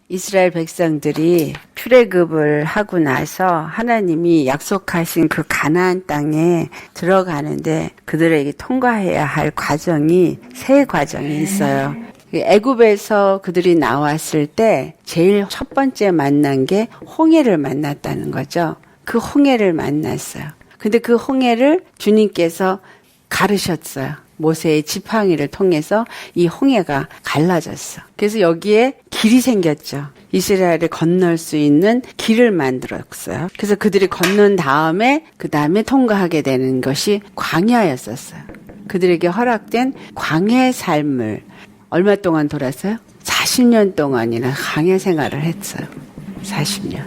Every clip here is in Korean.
이스라엘 백성들이 출애굽을 하고 나서 하나님이 약속하신 그 가나안 땅에 들어가는데 그들에게 통과해야 할 과정이 세 과정이 있어요. 애굽에서 그들이 나왔을 때 제일 첫 번째 만난 게 홍해를 만났다는 거죠. 그 홍해를 만났어요. 근데 그 홍해를 주님께서 가르셨어요. 모세의 지팡이를 통해서 이 홍해가 갈라졌어. 그래서 여기에 길이 생겼죠. 이스라엘이 건널 수 있는 길을 만들었어요. 그래서 그들이 건넌 다음에 그 다음에 통과하게 되는 것이 광야였었어요. 그들에게 허락된 광야의 삶을 얼마 동안 돌았어요? 40년 동안이나 광야 생활을 했어요. 40년.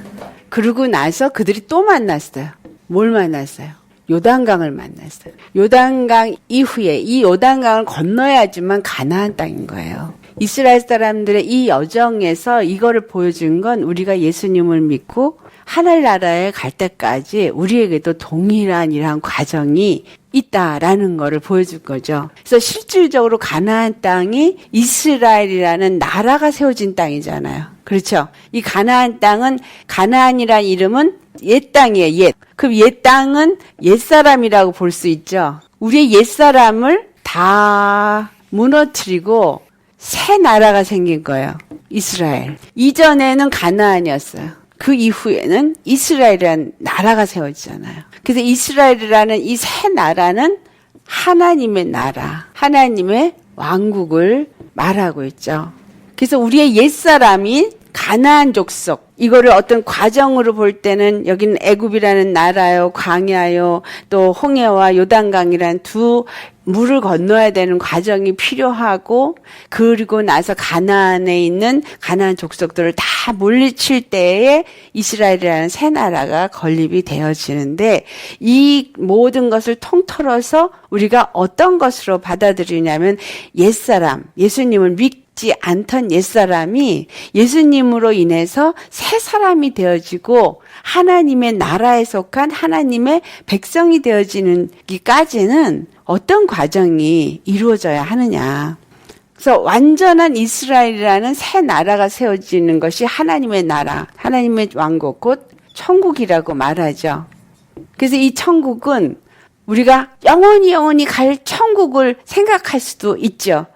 그러고 나서 그들이 또 만났어요. 뭘 만났어요? 요단강을 만났어요. 요단강 이후에 이 요단강을 건너야지만 가나안 땅인 거예요. 이스라엘 사람들의 이 여정에서 이거를 보여준 건 우리가 예수님을 믿고 하늘나라에 갈 때까지 우리에게도 동일한 이러한 과정이 있다라는 거를 보여줄 거죠. 그래서 실질적으로 가나안 땅이 이스라엘이라는 나라가 세워진 땅이잖아요. 그렇죠? 이 가나안 땅은 가나안이라는 이름은 옛 땅이에요. 옛. 그럼 옛 땅은 옛사람이라고 볼 수 있죠. 우리의 옛사람을 다 무너뜨리고 새 나라가 생긴 거예요. 이스라엘. 이전에는 가나안이었어요. 그 이후에는 이스라엘이라는 나라가 세워지잖아요. 그래서 이스라엘이라는 이 새 나라는 하나님의 나라, 하나님의 왕국을 말하고 있죠. 그래서 우리의 옛사람이 가나안 족속, 이거를 어떤 과정으로 볼 때는 여기는 애굽이라는 나라요, 광야요, 또 홍해와 요단강이라는 두 물을 건너야 되는 과정이 필요하고, 그리고 나서 가나안에 있는 가나안 족속들을 다 물리칠 때에 이스라엘이라는 새 나라가 건립이 되어지는데, 이 모든 것을 통틀어서 우리가 어떤 것으로 받아들이냐면 옛사람, 예수님을 믿지 않던 옛사람이 예수님으로 인해서 새 사람이 되어지고 하나님의 나라에 속한 하나님의 백성이 되어지는 기까지는 어떤 과정이 이루어져야 하느냐. 그래서 완전한 이스라엘이라는 새 나라가 세워지는 것이 하나님의 나라, 하나님의 왕국, 곧 천국이라고 말하죠. 그래서 이 천국은 우리가 영원히 갈 천국을 생각할 수도 있죠.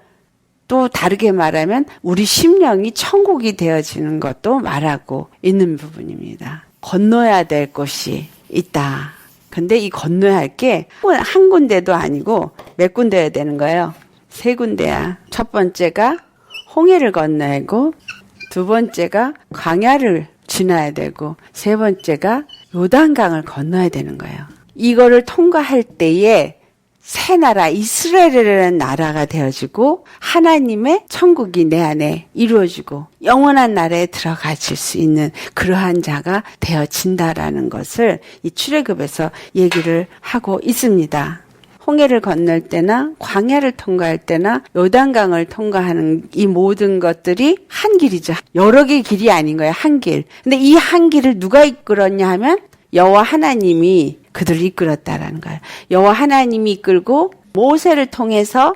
또 다르게 말하면 우리 심령이 천국이 되어지는 것도 말하고 있는 부분입니다. 건너야 될 곳이 있다. 근데 이 건너야 할 게 한 군데도 아니고 몇 군데야 되는 거예요? 세 군데야. 첫 번째가 홍해를 건너야 되고, 두 번째가 광야를 지나야 되고, 세 번째가 요단강을 건너야 되는 거예요. 이거를 통과할 때에 새 나라 이스라엘이라는 나라가 되어지고 하나님의 천국이 내 안에 이루어지고 영원한 나라에 들어가실 수 있는 그러한 자가 되어진다라는 것을 이 출애굽에서 얘기를 하고 있습니다. 홍해를 건널 때나 광야를 통과할 때나 요단강을 통과하는 이 모든 것들이 한 길이죠. 여러 개의 길이 아닌 거예요. 한 길. 근데 이 한 길을 누가 이끌었냐 하면 여호와 하나님이 그들을 이끌었다라는 거예요. 여호와 하나님이 이끌고 모세를 통해서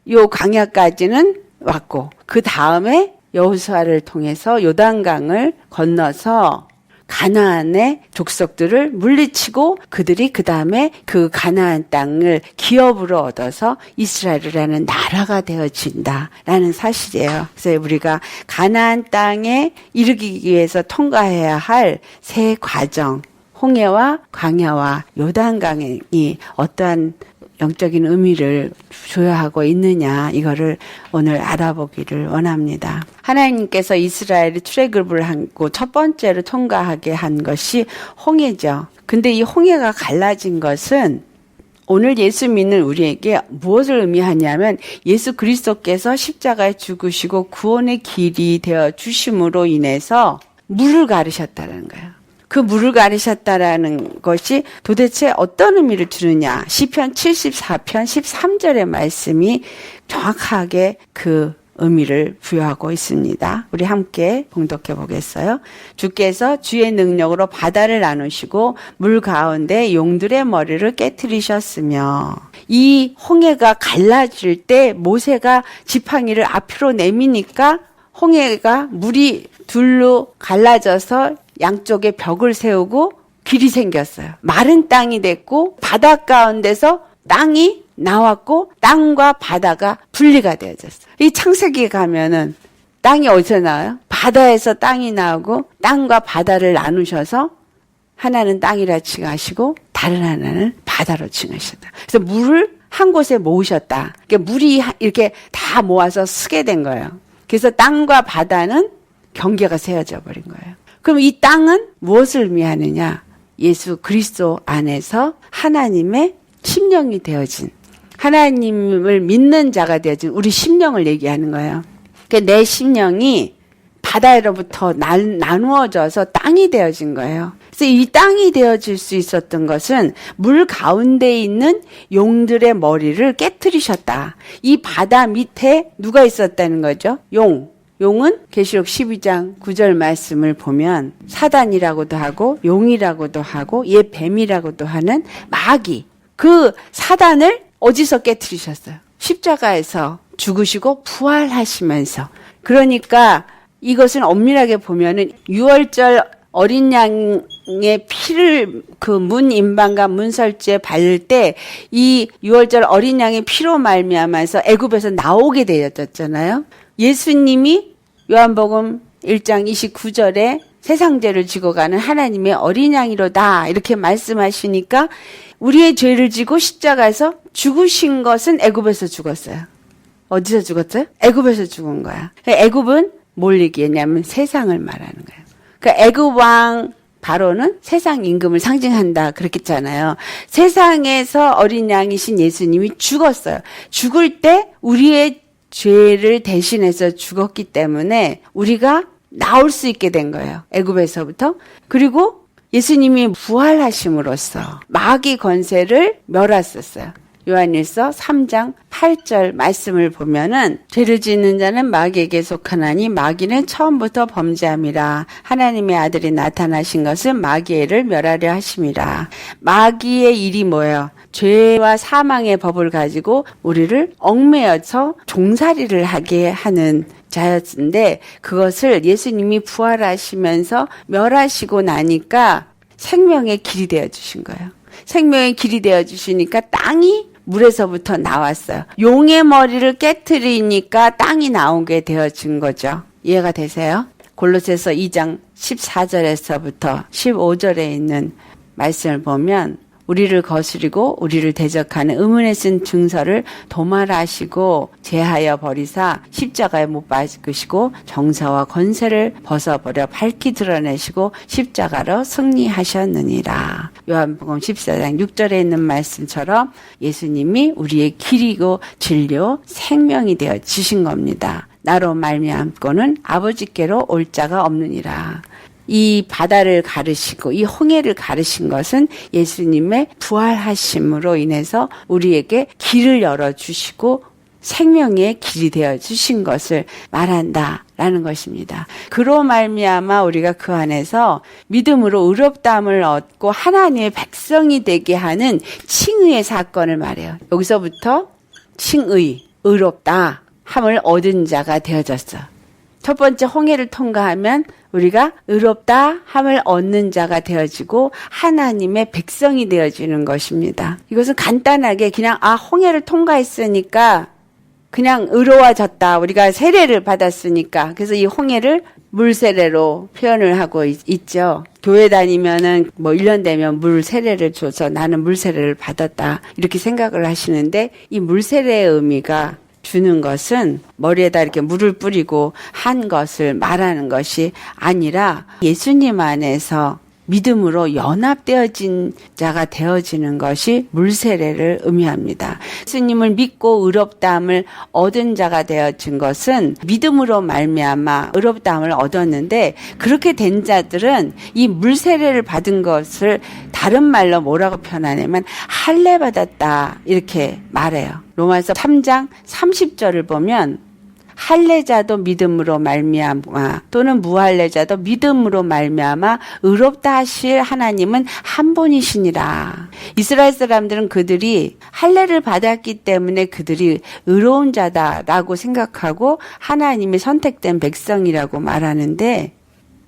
요 광야까지는 왔고, 그 다음에 여호수아를 통해서 요단강을 건너서 가나안의 족속들을 물리치고 그들이 그 다음에 그 가나안 땅을 기업으로 얻어서 이스라엘이라는 나라가 되어진다라는 사실이에요. 그래서 우리가 가나안 땅에 이르기 위해서 통과해야 할 세 과정, 홍해와 광야와 요단강이 어떠한 영적인 의미를 부여하고 있느냐, 이거를 오늘 알아보기를 원합니다. 하나님께서 이스라엘이 출애굽을 하고 첫 번째로 통과하게 한 것이 홍해죠. 근데 이 홍해가 갈라진 것은 오늘 예수 믿는 우리에게 무엇을 의미하냐면 예수 그리스도께서 십자가에 죽으시고 구원의 길이 되어 주심으로 인해서 물을 가르셨다는 거예요. 그 물을 가르셨다라는 것이 도대체 어떤 의미를 주느냐. 시편 74편 13절의 말씀이 정확하게 그 의미를 부여하고 있습니다. 우리 함께 봉독해 보겠어요. 주께서 주의 능력으로 바다를 나누시고 물 가운데 용들의 머리를 깨트리셨으며, 이 홍해가 갈라질 때 모세가 지팡이를 앞으로 내미니까 홍해가 물이 둘로 갈라져서 양쪽에 벽을 세우고 길이 생겼어요. 마른 땅이 됐고 바다 가운데서 땅이 나왔고 땅과 바다가 분리가 되어졌어요. 이 창세기에 가면은 땅이 어디서 나와요? 바다에서 땅이 나오고 땅과 바다를 나누셔서 하나는 땅이라 칭하시고 다른 하나는 바다로 칭하셨다. 그래서 물을 한 곳에 모으셨다. 그러니까 물이 이렇게 다 모아서 쓰게 된 거예요. 그래서 땅과 바다는 경계가 세워져 버린 거예요. 그럼 이 땅은 무엇을 의미하느냐? 예수 그리스도 안에서 하나님의 심령이 되어진, 하나님을 믿는 자가 되어진 우리 심령을 얘기하는 거예요. 그러니까 내 심령이 바다로부터 나누어져서 땅이 되어진 거예요. 그래서 이 땅이 되어질 수 있었던 것은 물 가운데 있는 용들의 머리를 깨트리셨다. 이 바다 밑에 누가 있었다는 거죠? 용은 계시록 12장 9절 말씀을 보면 사단이라고도 하고 용이라고도 하고 얘 뱀이라고도 하는 마귀. 그 사단을 어디서 깨트리셨어요? 십자가에서 죽으시고 부활하시면서. 그러니까 이것은 엄밀하게 보면은 6월절 어린 양의 피를 그 문 임방과 문설주에 바를 때 이 6월절 어린 양의 피로 말미암아서 애굽에서 나오게 되었잖아요. 예수님이 요한복음 1장 29절에 세상 죄를 지고 가는 하나님의 어린 양이로다 이렇게 말씀하시니까 우리의 죄를 지고 십자가에서 죽으신 것은 애굽에서 죽었어요. 어디서 죽었어요? 애굽에서 죽은 거야. 애굽은 뭘 얘기했냐면 세상을 말하는 거예요. 그러니까 애굽 왕 바로는 세상 임금을 상징한다 그랬잖아요. 세상에서 어린 양이신 예수님이 죽었어요. 죽을 때 우리의 죄를 대신해서 죽었기 때문에 우리가 나올 수 있게 된 거예요. 애굽에서부터. 그리고 예수님이 부활하심으로써 마귀 권세를 멸하셨어요. 요한일서 3장 8절 말씀을 보면은 죄를 짓는 자는 마귀에게 속하나니 마귀는 처음부터 범죄함이라. 하나님의 아들이 나타나신 것은 마귀의 일을 멸하려 하심이라. 마귀의 일이 뭐예요? 죄와 사망의 법을 가지고 우리를 얽매여서 종살이를 하게 하는 자였는데 그것을 예수님이 부활하시면서 멸하시고 나니까 생명의 길이 되어주신 거예요. 생명의 길이 되어주시니까 땅이 물에서부터 나왔어요. 용의 머리를 깨트리니까 땅이 나오게 되어진 거죠. 이해가 되세요? 골로새서 2장 14절에서부터 15절에 있는 말씀을 보면 우리를 거스리고 우리를 대적하는 의문에 쓴 증서를 도말하시고 제하여 버리사 십자가에 못 박으시고 정사와 권세를 벗어버려 밝히 드러내시고 십자가로 승리하셨느니라. 요한복음 14장 6절에 있는 말씀처럼 예수님이 우리의 길이고 진료 생명이 되어 지신 겁니다. 나로 말미암고는 아버지께로 올 자가 없느니라. 이 바다를 가르시고 이 홍해를 가르신 것은 예수님의 부활하심으로 인해서 우리에게 길을 열어주시고 생명의 길이 되어주신 것을 말한다라는 것입니다. 그로 말미암아 우리가 그 안에서 믿음으로 의롭다함을 얻고 하나님의 백성이 되게 하는 칭의의 사건을 말해요. 여기서부터 칭의, 의롭다 함을 얻은 자가 되어졌어. 첫 번째 홍해를 통과하면 우리가 의롭다 함을 얻는 자가 되어지고 하나님의 백성이 되어지는 것입니다. 이것은 간단하게 그냥 홍해를 통과했으니까 그냥 의로워졌다. 우리가 세례를 받았으니까. 그래서 이 홍해를 물세례로 표현을 하고 있죠. 교회 다니면은 1년 되면 물 세례를 줘서 나는 물 세례를 받았다. 이렇게 생각을 하시는데 이 물 세례의 의미가 주는 것은 머리에다 이렇게 물을 뿌리고 한 것을 말하는 것이 아니라 예수님 안에서 믿음으로 연합되어진 자가 되어지는 것이 물세례를 의미합니다. 예수님을 믿고 의롭다함을 얻은 자가 되어진 것은 믿음으로 말미암아 의롭다함을 얻었는데 그렇게 된 자들은 이 물세례를 받은 것을 다른 말로 뭐라고 표현하냐면 할례 받았다 이렇게 말해요. 로마서 3장 30절을 보면 할례자도 믿음으로 말미암아 또는 무할례자도 믿음으로 말미암아 의롭다 하실 하나님은 한 분이시니라. 이스라엘 사람들은 그들이 할례를 받았기 때문에 그들이 의로운 자다라고 생각하고 하나님의 선택된 백성이라고 말하는데,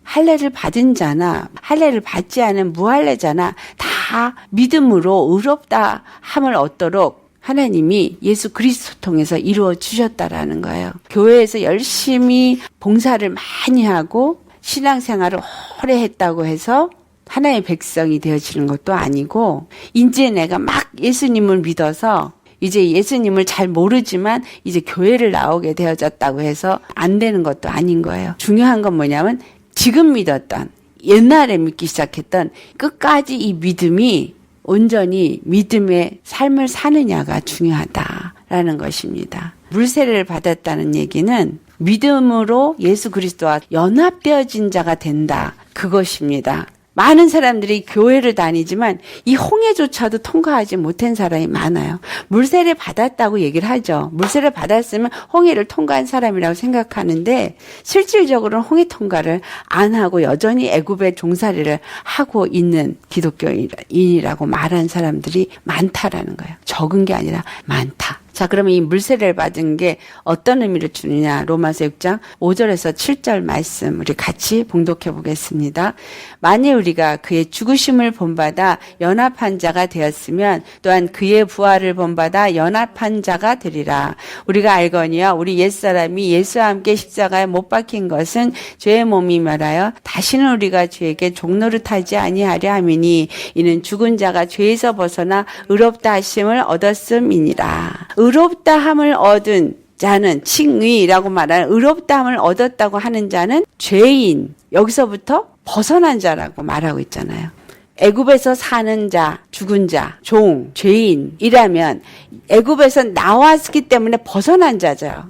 할례를 받은 자나 할례를 받지 않은 무할례자나 다 믿음으로 의롭다 함을 얻도록 하나님이 예수 그리스도 통해서 이루어 주셨다라는 거예요. 교회에서 열심히 봉사를 많이 하고 신앙생활을 오래 했다고 해서 하나의 백성이 되어지는 것도 아니고, 이제 내가 막 예수님을 믿어서 이제 예수님을 잘 모르지만 이제 교회를 나오게 되어졌다고 해서 안 되는 것도 아닌 거예요. 중요한 건 뭐냐면 지금 믿었던, 옛날에 믿기 시작했던 끝까지 이 믿음이 온전히 믿음의 삶을 사느냐가 중요하다라는 것입니다. 물세례를 받았다는 얘기는 믿음으로 예수 그리스도와 연합되어진 자가 된다, 그것입니다. 많은 사람들이 교회를 다니지만 이 홍해조차도 통과하지 못한 사람이 많아요. 물세례 받았다고 얘기를 하죠. 물세례 받았으면 홍해를 통과한 사람이라고 생각하는데, 실질적으로는 홍해 통과를 안 하고 여전히 애굽의 종살이를 하고 있는 기독교인이라고 말한 사람들이 많다라는 거예요. 적은 게 아니라 많다. 자, 그러면 이 물세례를 받은 게 어떤 의미를 주느냐? 로마서 6장 5절에서 7절 말씀 우리 같이 봉독해 보겠습니다. 만일 우리가 그의 죽으심을 본받아 연합한 자가 되었으면 또한 그의 부활을 본받아 연합한 자가 되리라. 우리가 알거니와 우리 옛사람이 예수와 함께 십자가에 못 박힌 것은 죄의 몸이 말하여 다시는 우리가 죄에게 종노릇하지 아니하려 함이니, 이는 죽은 자가 죄에서 벗어나 의롭다 하심을 얻었음이니라. 의롭다함을 얻은 자는, 칭의라고 말하는 의롭다함을 얻었다고 하는 자는 죄인, 여기서부터 벗어난 자라고 말하고 있잖아요. 애굽에서 사는 자, 죽은 자, 종, 죄인이라면 애굽에서 나왔기 때문에 벗어난 자죠.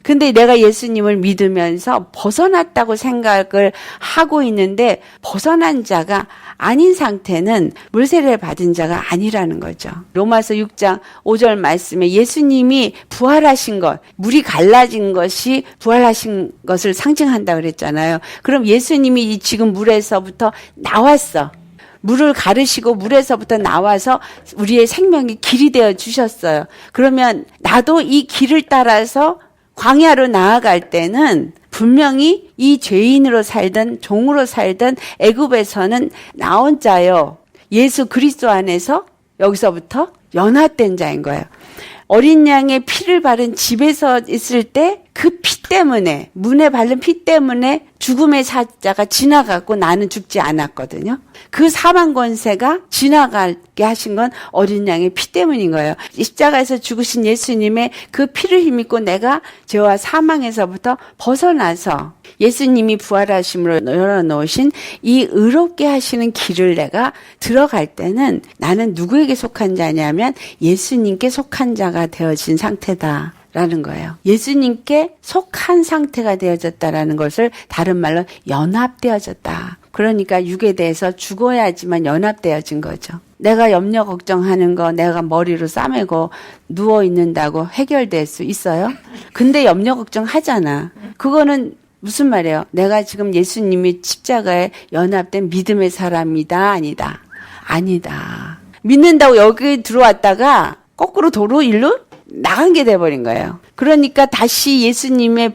근데 내가 예수님을 믿으면서 벗어났다고 생각을 하고 있는데 벗어난 자가 아닌 상태는 물세례를 받은 자가 아니라는 거죠. 로마서 6장 5절 말씀에 예수님이 부활하신 것, 물이 갈라진 것이 부활하신 것을 상징한다고 그랬잖아요. 그럼 예수님이 지금 물에서부터 나왔어. 물을 가르시고 물에서부터 나와서 우리의 생명이 길이 되어 주셨어요. 그러면 나도 이 길을 따라서 광야로 나아갈 때는 분명히 이 죄인으로 살던 종으로 살던 애굽에서는 나온 자요, 예수 그리스도 안에서 여기서부터 연합된 자인 거예요. 어린 양의 피를 바른 집에서 있을 때 그 피 때문에, 문에 바른 피 때문에 죽음의 사자가 지나갔고 나는 죽지 않았거든요. 그 사망 권세가 지나가게 하신 건 어린 양의 피 때문인 거예요. 십자가에서 죽으신 예수님의 그 피를 힘입고 내가 죄와 사망에서부터 벗어나서 예수님이 부활하심으로 열어놓으신 이 의롭게 하시는 길을 내가 들어갈 때는 나는 누구에게 속한 자냐면 예수님께 속한 자가 되어진 상태다 라는 거예요. 예수님께 속한 상태가 되어졌다라는 것을 다른 말로 연합되어졌다. 그러니까 육에 대해서 죽어야지만 연합되어진 거죠. 내가 염려 걱정하는 거 내가 머리로 싸매고 누워있는다고 해결될 수 있어요? 근데 염려 걱정하잖아. 그거는 무슨 말이에요? 내가 지금 예수님이 십자가에 연합된 믿음의 사람이다, 아니다? 아니다. 믿는다고 여기 들어왔다가 거꾸로 도로 일로 나간 게 돼버린 거예요. 그러니까 다시 예수님의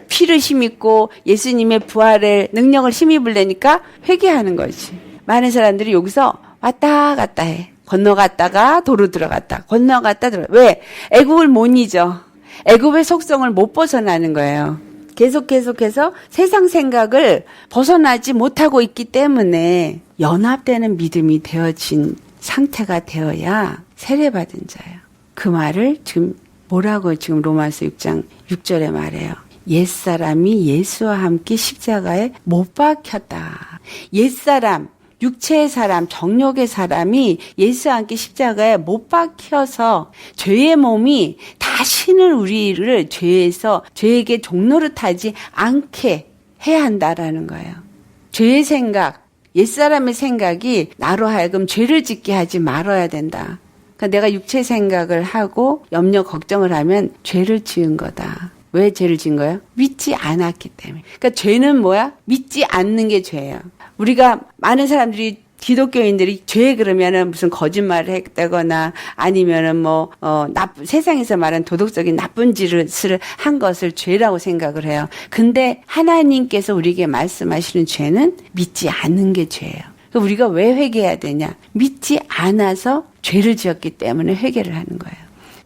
피를 힘입고 예수님의 부활의 능력을 힘입으려니까 회개하는 거지. 많은 사람들이 여기서 왔다 갔다 해. 건너갔다가 도로 들어갔다. 건너갔다 들어갔다. 왜? 애굽을 못 잊어. 애굽의 속성을 못 벗어나는 거예요. 계속해서 세상 생각을 벗어나지 못하고 있기 때문에 연합되는 믿음이 되어진 상태가 되어야 세례받은 자예요. 그 말을 지금 뭐라고 지금 로마서 6장 6절에 말해요. 옛사람이 예수와 함께 십자가에 못 박혔다. 옛사람, 육체의 사람, 정욕의 사람이 예수와 함께 십자가에 못 박혀서 죄의 몸이 다시는 우리를 죄에게 종노릇하지 않게 해야 한다라는 거예요. 죄의 생각, 옛사람의 생각이 나로 하여금 죄를 짓게 하지 말아야 된다. 그러니까 내가 육체 생각을 하고 염려 걱정을 하면 죄를 지은 거다. 왜 죄를 진 거예요? 믿지 않았기 때문에. 그러니까 죄는 뭐야? 믿지 않는 게 죄예요. 우리가 많은 사람들이 기독교인들이 죄 그러면은 무슨 거짓말을 했다거나 아니면은 세상에서 말하는 도덕적인 나쁜 짓을 한 것을 죄라고 생각을 해요. 근데 하나님께서 우리에게 말씀하시는 죄는 믿지 않는 게 죄예요. 우리가 왜 회개해야 되냐? 믿지 않아서 죄를 지었기 때문에 회개를 하는 거예요.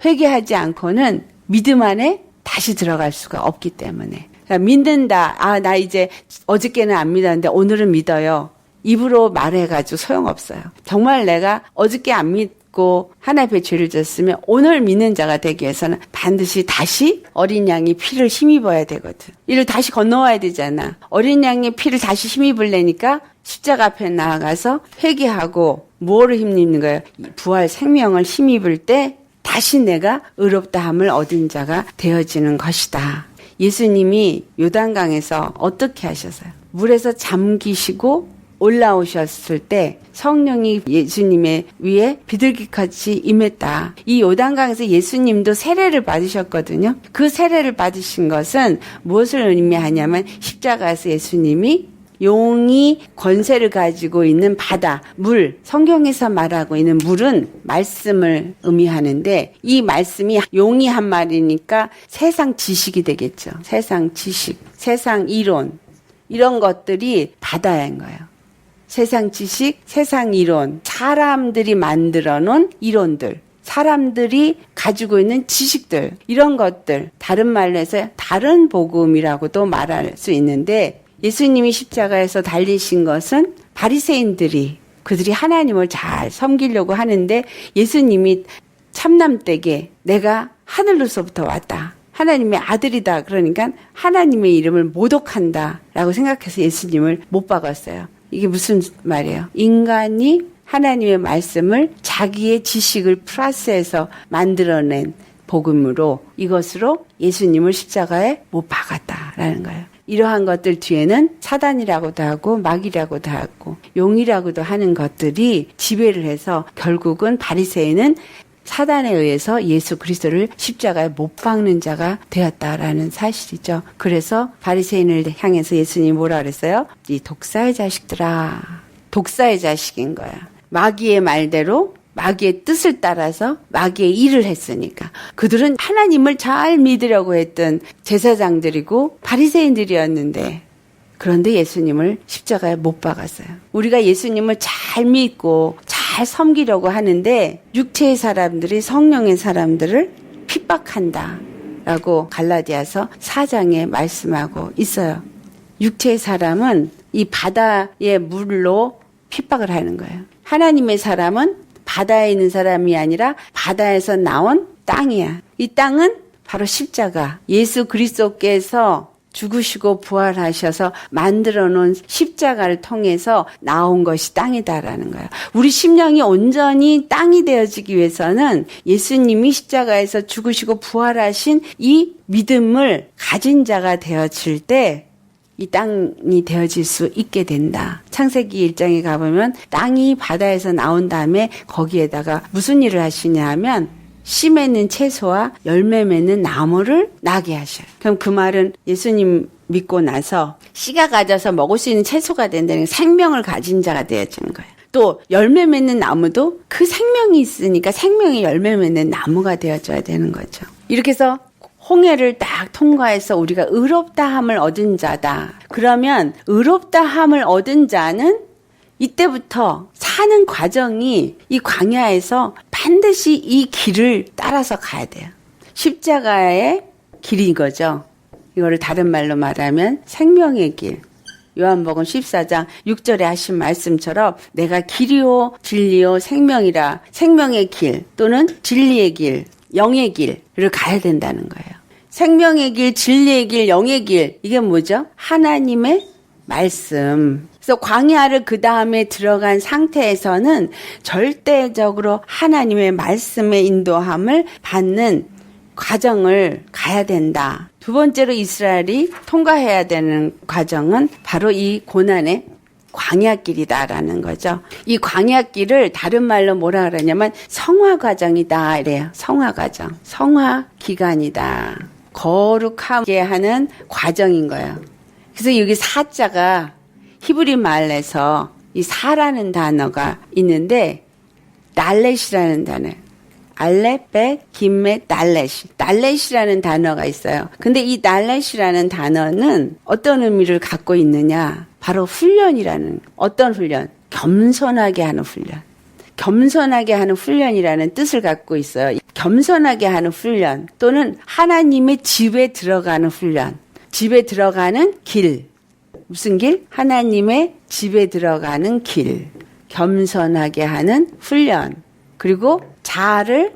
회개하지 않고는 믿음 안에 다시 들어갈 수가 없기 때문에. 그러니까 믿는다. 나 이제 어저께는 안 믿었는데 오늘은 믿어요. 입으로 말해가지고 소용없어요. 정말 내가 어저께 안 믿고 하나님 앞에 죄를 졌으면 오늘 믿는 자가 되기 위해서는 반드시 다시 어린 양이 피를 힘입어야 되거든. 이를 다시 건너와야 되잖아. 어린 양의 피를 다시 힘입으려니까 십자가 앞에 나아가서 회개하고 뭐를 힘입는 거예요? 부활 생명을 힘입을 때 다시 내가 의롭다함을 얻은 자가 되어지는 것이다. 예수님이 요단강에서 어떻게 하셨어요? 물에서 잠기시고 올라오셨을 때 성령이 예수님의 위에 비둘기같이 임했다. 이 요단강에서 예수님도 세례를 받으셨거든요. 그 세례를 받으신 것은 무엇을 의미하냐면 십자가에서 예수님이 용이 권세를 가지고 있는 바다, 물, 성경에서 말하고 있는 물은 말씀을 의미하는데 이 말씀이 용이 한 말이니까 세상 지식이 되겠죠. 세상 지식, 세상 이론 이런 것들이 바다인 거예요. 세상 지식, 세상 이론, 사람들이 만들어 놓은 이론들, 사람들이 가지고 있는 지식들 이런 것들 다른 말로 해서 다른 복음이라고도 말할 수 있는데 예수님이 십자가에서 달리신 것은 바리새인들이 그들이 하나님을 잘 섬기려고 하는데 예수님이 참남되게 내가 하늘로서부터 왔다. 하나님의 아들이다. 그러니까 하나님의 이름을 모독한다 라고 생각해서 예수님을 못 박았어요. 이게 무슨 말이에요? 인간이 하나님의 말씀을 자기의 지식을 플러스해서 만들어낸 복음으로 이것으로 예수님을 십자가에 못 박았다라는 거예요. 이러한 것들 뒤에는 사단이라고도 하고 마귀라고도 하고 용이라고도 하는 것들이 지배를 해서 결국은 바리새인은 사단에 의해서 예수 그리스도를 십자가에 못 박는 자가 되었다라는 사실이죠. 그래서 바리새인을 향해서 예수님이 뭐라 그랬어요? 이 독사의 자식들아. 독사의 자식인 거야. 마귀의 말대로 마귀의 뜻을 따라서 마귀의 일을 했으니까. 그들은 하나님을 잘 믿으려고 했던 제사장들이고 바리새인들이었는데 그런데 예수님을 십자가에 못 박았어요. 우리가 예수님을 잘 믿고 잘 섬기려고 하는데 육체의 사람들이 성령의 사람들을 핍박한다 라고 갈라디아서 4장에 말씀하고 있어요. 육체의 사람은 이 바다의 물로 핍박을 하는 거예요. 하나님의 사람은 바다에 있는 사람이 아니라 바다에서 나온 땅이야. 이 땅은 바로 십자가. 예수 그리스도께서 죽으시고 부활하셔서 만들어 놓은 십자가를 통해서 나온 것이 땅이다라는 거예요. 우리 심령이 온전히 땅이 되어지기 위해서는 예수님이 십자가에서 죽으시고 부활하신 이 믿음을 가진 자가 되어질 때 이 땅이 되어질 수 있게 된다. 창세기 1장에 가보면 땅이 바다에서 나온 다음에 거기에다가 무슨 일을 하시냐 하면 씨 맺는 채소와 열매 맺는 나무를 나게 하셔요. 그럼 그 말은 예수님 믿고 나서 씨가 가져서 먹을 수 있는 채소가 된다는 생명을 가진 자가 되어지는 거예요. 또 열매 맺는 나무도 그 생명이 있으니까 생명이 열매 맺는 나무가 되어줘야 되는 거죠. 이렇게 해서 홍해를 딱 통과해서 우리가 의롭다함을 얻은 자다. 그러면 의롭다함을 얻은 자는 이때부터 사는 과정이 이 광야에서 반드시 이 길을 따라서 가야 돼요. 십자가의 길인 거죠. 이거를 다른 말로 말하면 생명의 길. 요한복음 14장 6절에 하신 말씀처럼 내가 길이요 진리요 생명이라 생명의 길 또는 진리의 길, 영의 길을 가야 된다는 거예요. 생명의 길, 진리의 길, 영의 길 이게 뭐죠? 하나님의 말씀. 그래서 광야를 그 다음에 들어간 상태에서는 절대적으로 하나님의 말씀의 인도함을 받는 과정을 가야 된다. 두 번째로 이스라엘이 통과해야 되는 과정은 바로 이 고난의 광야길이다라는 거죠. 이 광야길을 다른 말로 뭐라 그러냐면 성화 과정이다 이래요. 성화 과정. 성화 기간이다. 거룩하게 하는 과정인 거예요. 그래서 여기 사자가 히브리 말에서 이 사라는 단어가 있는데 날렛이라는 단어, 알레베 김메 날렛이라는 단어가 있어요. 근데 이 날렛이라는 단어는 어떤 의미를 갖고 있느냐? 바로 훈련이라는, 어떤 훈련? 겸손하게 하는 훈련. 겸손하게 하는 훈련이라는 뜻을 갖고 있어요. 겸손하게 하는 훈련 또는 하나님의 집에 들어가는 훈련. 집에 들어가는 길. 무슨 길? 하나님의 집에 들어가는 길. 겸손하게 하는 훈련. 그리고 자아를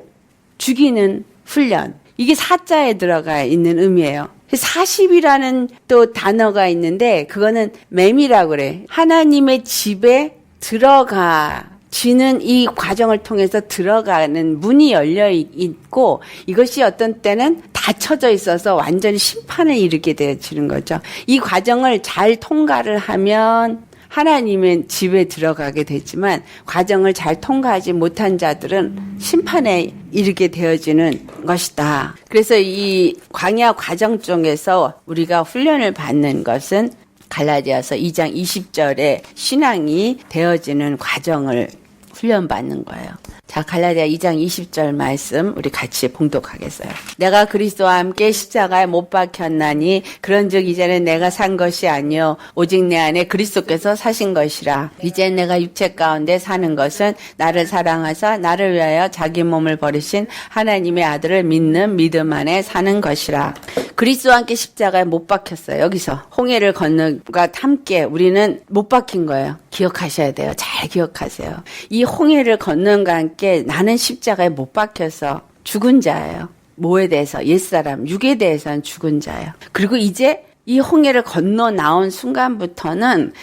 죽이는 훈련. 이게 사자에 들어가 있는 의미예요. 40이라는 또 단어가 있는데 그거는 맴이라고 그래. 하나님의 집에 들어가지는 이 과정을 통해서 들어가는 문이 열려 있고 이것이 어떤 때는 닫혀져 있어서 완전히 심판을 이르게 되어지는 거죠. 이 과정을 잘 통과를 하면 하나님의 집에 들어가게 되지만 과정을 잘 통과하지 못한 자들은 심판에 이르게 되어지는 것이다. 그래서 이 광야 과정 중에서 우리가 훈련을 받는 것은 갈라디아서 2장 20절에 신앙이 되어지는 과정을 훈련받는 거예요. 자, 갈라디아 2장 20절 말씀 우리 같이 봉독하겠어요. 내가 그리스도와 함께 십자가에 못 박혔나니 그런즉 이제는 내가 산 것이 아니요 오직 내 안에 그리스도께서 사신 것이라. 이제 내가 육체 가운데 사는 것은 나를 사랑하사 나를 위하여 자기 몸을 버리신 하나님의 아들을 믿는 믿음 안에 사는 것이라. 그리스도와 함께 십자가에 못 박혔어요. 여기서 홍해를 건너가 함께 우리는 못 박힌 거예요. 기억하셔야 돼요. 잘 기억하세요. 이 홍해를 건넌과 함께 나는 십자가에 못 박혀서 죽은 자예요. 뭐에 대해서? 옛사람, 육에 대해서는 죽은 자예요. 그리고 이제 이 홍해를 건너 나온 순간부터는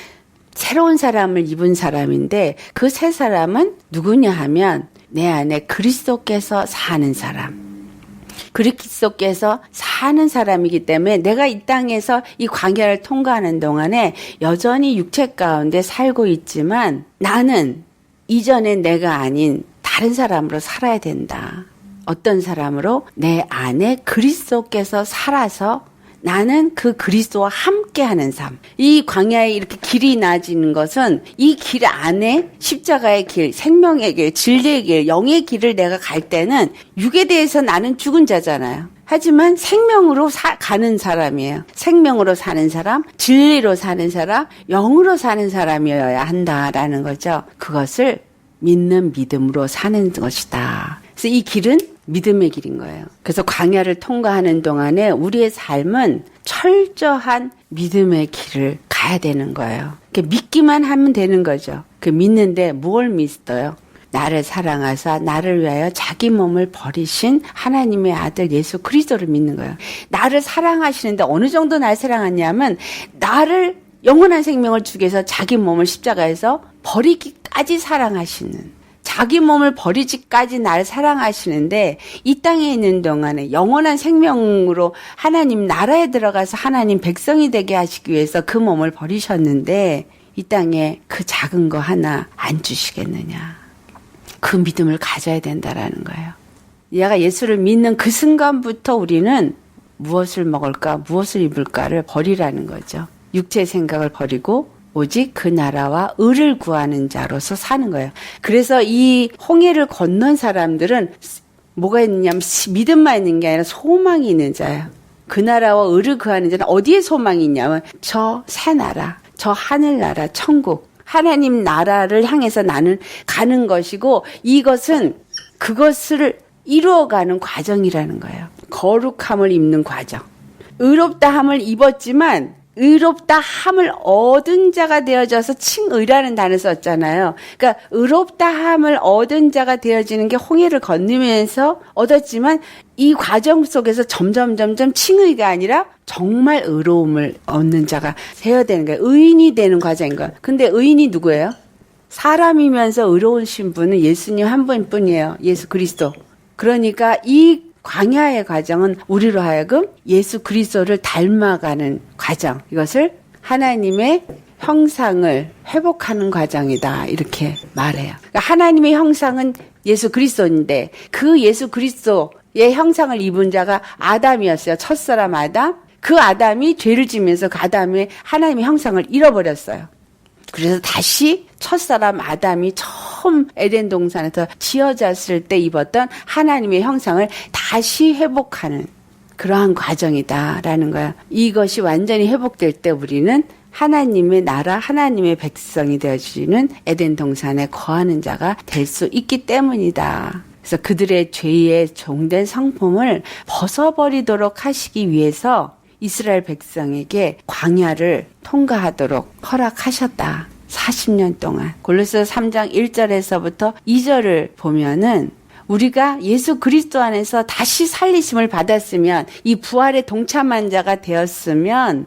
새로운 사람을 입은 사람인데 그 새 사람은 누구냐 하면 내 안에 그리스도께서 사는 사람. 그리스도께서 사는 사람이기 때문에 내가 이 땅에서 이 광야를 통과하는 동안에 여전히 육체 가운데 살고 있지만 나는 이전에 내가 아닌 다른 사람으로 살아야 된다. 어떤 사람으로? 내 안에 그리스도께서 살아서 나는 그 그리스도와 함께하는 삶. 이 광야에 이렇게 길이 나지는 것은 이 길 안에 십자가의 길, 생명의 길, 진리의 길, 영의 길을 내가 갈 때는 육에 대해서 나는 죽은 자잖아요. 하지만 생명으로 가는 사람이에요. 생명으로 사는 사람, 진리로 사는 사람, 영으로 사는 사람이어야 한다라는 거죠. 그것을 믿는 믿음으로 사는 것이다. 그래서 이 길은 믿음의 길인 거예요. 그래서 광야를 통과하는 동안에 우리의 삶은 철저한 믿음의 길을 가야 되는 거예요. 믿기만 하면 되는 거죠. 그 믿는데 뭘 믿어요? 나를 사랑하사 나를 위하여 자기 몸을 버리신 하나님의 아들 예수 그리스도를 믿는 거예요. 나를 사랑하시는데 어느 정도 날 사랑하냐면 나를 영원한 생명을 주기 위해서 자기 몸을 십자가에서 버리기까지 사랑하시는, 자기 몸을 버리기까지 날 사랑하시는데 이 땅에 있는 동안에 영원한 생명으로 하나님 나라에 들어가서 하나님 백성이 되게 하시기 위해서 그 몸을 버리셨는데 이 땅에 그 작은 거 하나 안 주시겠느냐. 그 믿음을 가져야 된다라는 거예요. 얘가 예수를 믿는 그 순간부터 우리는 무엇을 먹을까, 무엇을 입을까를 버리라는 거죠. 육체의 생각을 버리고 오직 그 나라와 의를 구하는 자로서 사는 거예요. 그래서 이 홍해를 건넌 사람들은 뭐가 있느냐면 믿음만 있는 게 아니라 소망이 있는 자예요. 그 나라와 의를 구하는 자는 어디에 소망이 있냐면 저 새 나라, 저 하늘나라, 천국, 하나님 나라를 향해서 나는 가는 것이고 이것은 그것을 이루어가는 과정이라는 거예요. 거룩함을 입는 과정. 의롭다함을 입었지만 의롭다함을 얻은 자가 되어져서 칭의라는 단어를 썼잖아요. 그러니까 의롭다함을 얻은 자가 되어지는 게 홍해를 건너면서 얻었지만 이 과정 속에서 점점 칭의가 아니라 정말 의로움을 얻는 자가 되어야 되는 거예요. 의인이 되는 과정인 거예요. 근데 의인이 누구예요? 사람이면서 의로우신 분은 예수님 한 분뿐이에요. 예수 그리스도. 그러니까 이 광야의 과정은 우리로 하여금 예수 그리스도를 닮아가는 과정. 이것을 하나님의 형상을 회복하는 과정이다. 이렇게 말해요. 그러니까 하나님의 형상은 예수 그리스도인데 그 예수 그리스도 형상을 입은 자가 아담이었어요. 첫사람 아담. 그 아담이 죄를 지면서 그 아담의 하나님의 형상을 잃어버렸어요. 그래서 다시 첫사람 아담이 처음 에덴 동산에서 지어졌을 때 입었던 하나님의 형상을 다시 회복하는 그러한 과정이다라는 거야. 이것이 완전히 회복될 때 우리는 하나님의 나라, 하나님의 백성이 되어지는 에덴 동산에 거하는 자가 될 수 있기 때문이다. 그래서 그들의 죄의 종된 성품을 벗어버리도록 하시기 위해서 이스라엘 백성에게 광야를 통과하도록 허락하셨다. 40년 동안. 골로새 3장 1절에서부터 2절을 보면은 우리가 예수 그리스도 안에서 다시 살리심을 받았으면 이 부활의 동참한 자가 되었으면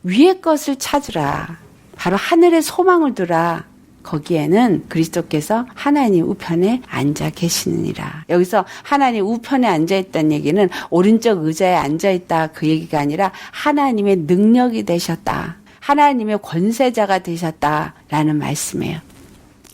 위의 것을 찾으라. 바로 하늘의 소망을 두라. 거기에는 그리스도께서 하나님 우편에 앉아 계시느니라. 여기서 하나님 우편에 앉아있다는 얘기는 오른쪽 의자에 앉아있다 그 얘기가 아니라 하나님의 능력이 되셨다. 하나님의 권세자가 되셨다라는 말씀이에요.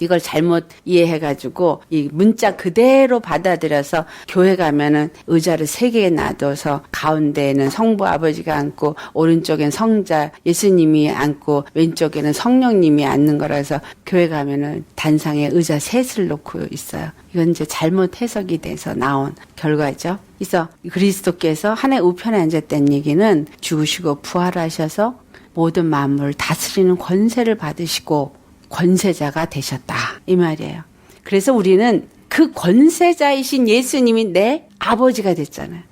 이걸 잘못 이해해가지고 이 문자 그대로 받아들여서 교회 가면은 의자를 3개 놔둬서 가운데에는 성부 아버지가 앉고 오른쪽엔 성자 예수님이 앉고 왼쪽에는 성령님이 앉는 거라서 교회 가면은 단상에 의자 3을 놓고 있어요. 이건 이제 잘못 해석이 돼서 나온 결과죠. 그래서 그리스도께서 하나님 우편에 앉았다는 얘기는 죽으시고 부활하셔서 모든 만물을 다스리는 권세를 받으시고 권세자가 되셨다 이 말이에요. 그래서 우리는 그 권세자이신 예수님이 내 아버지가 됐잖아요.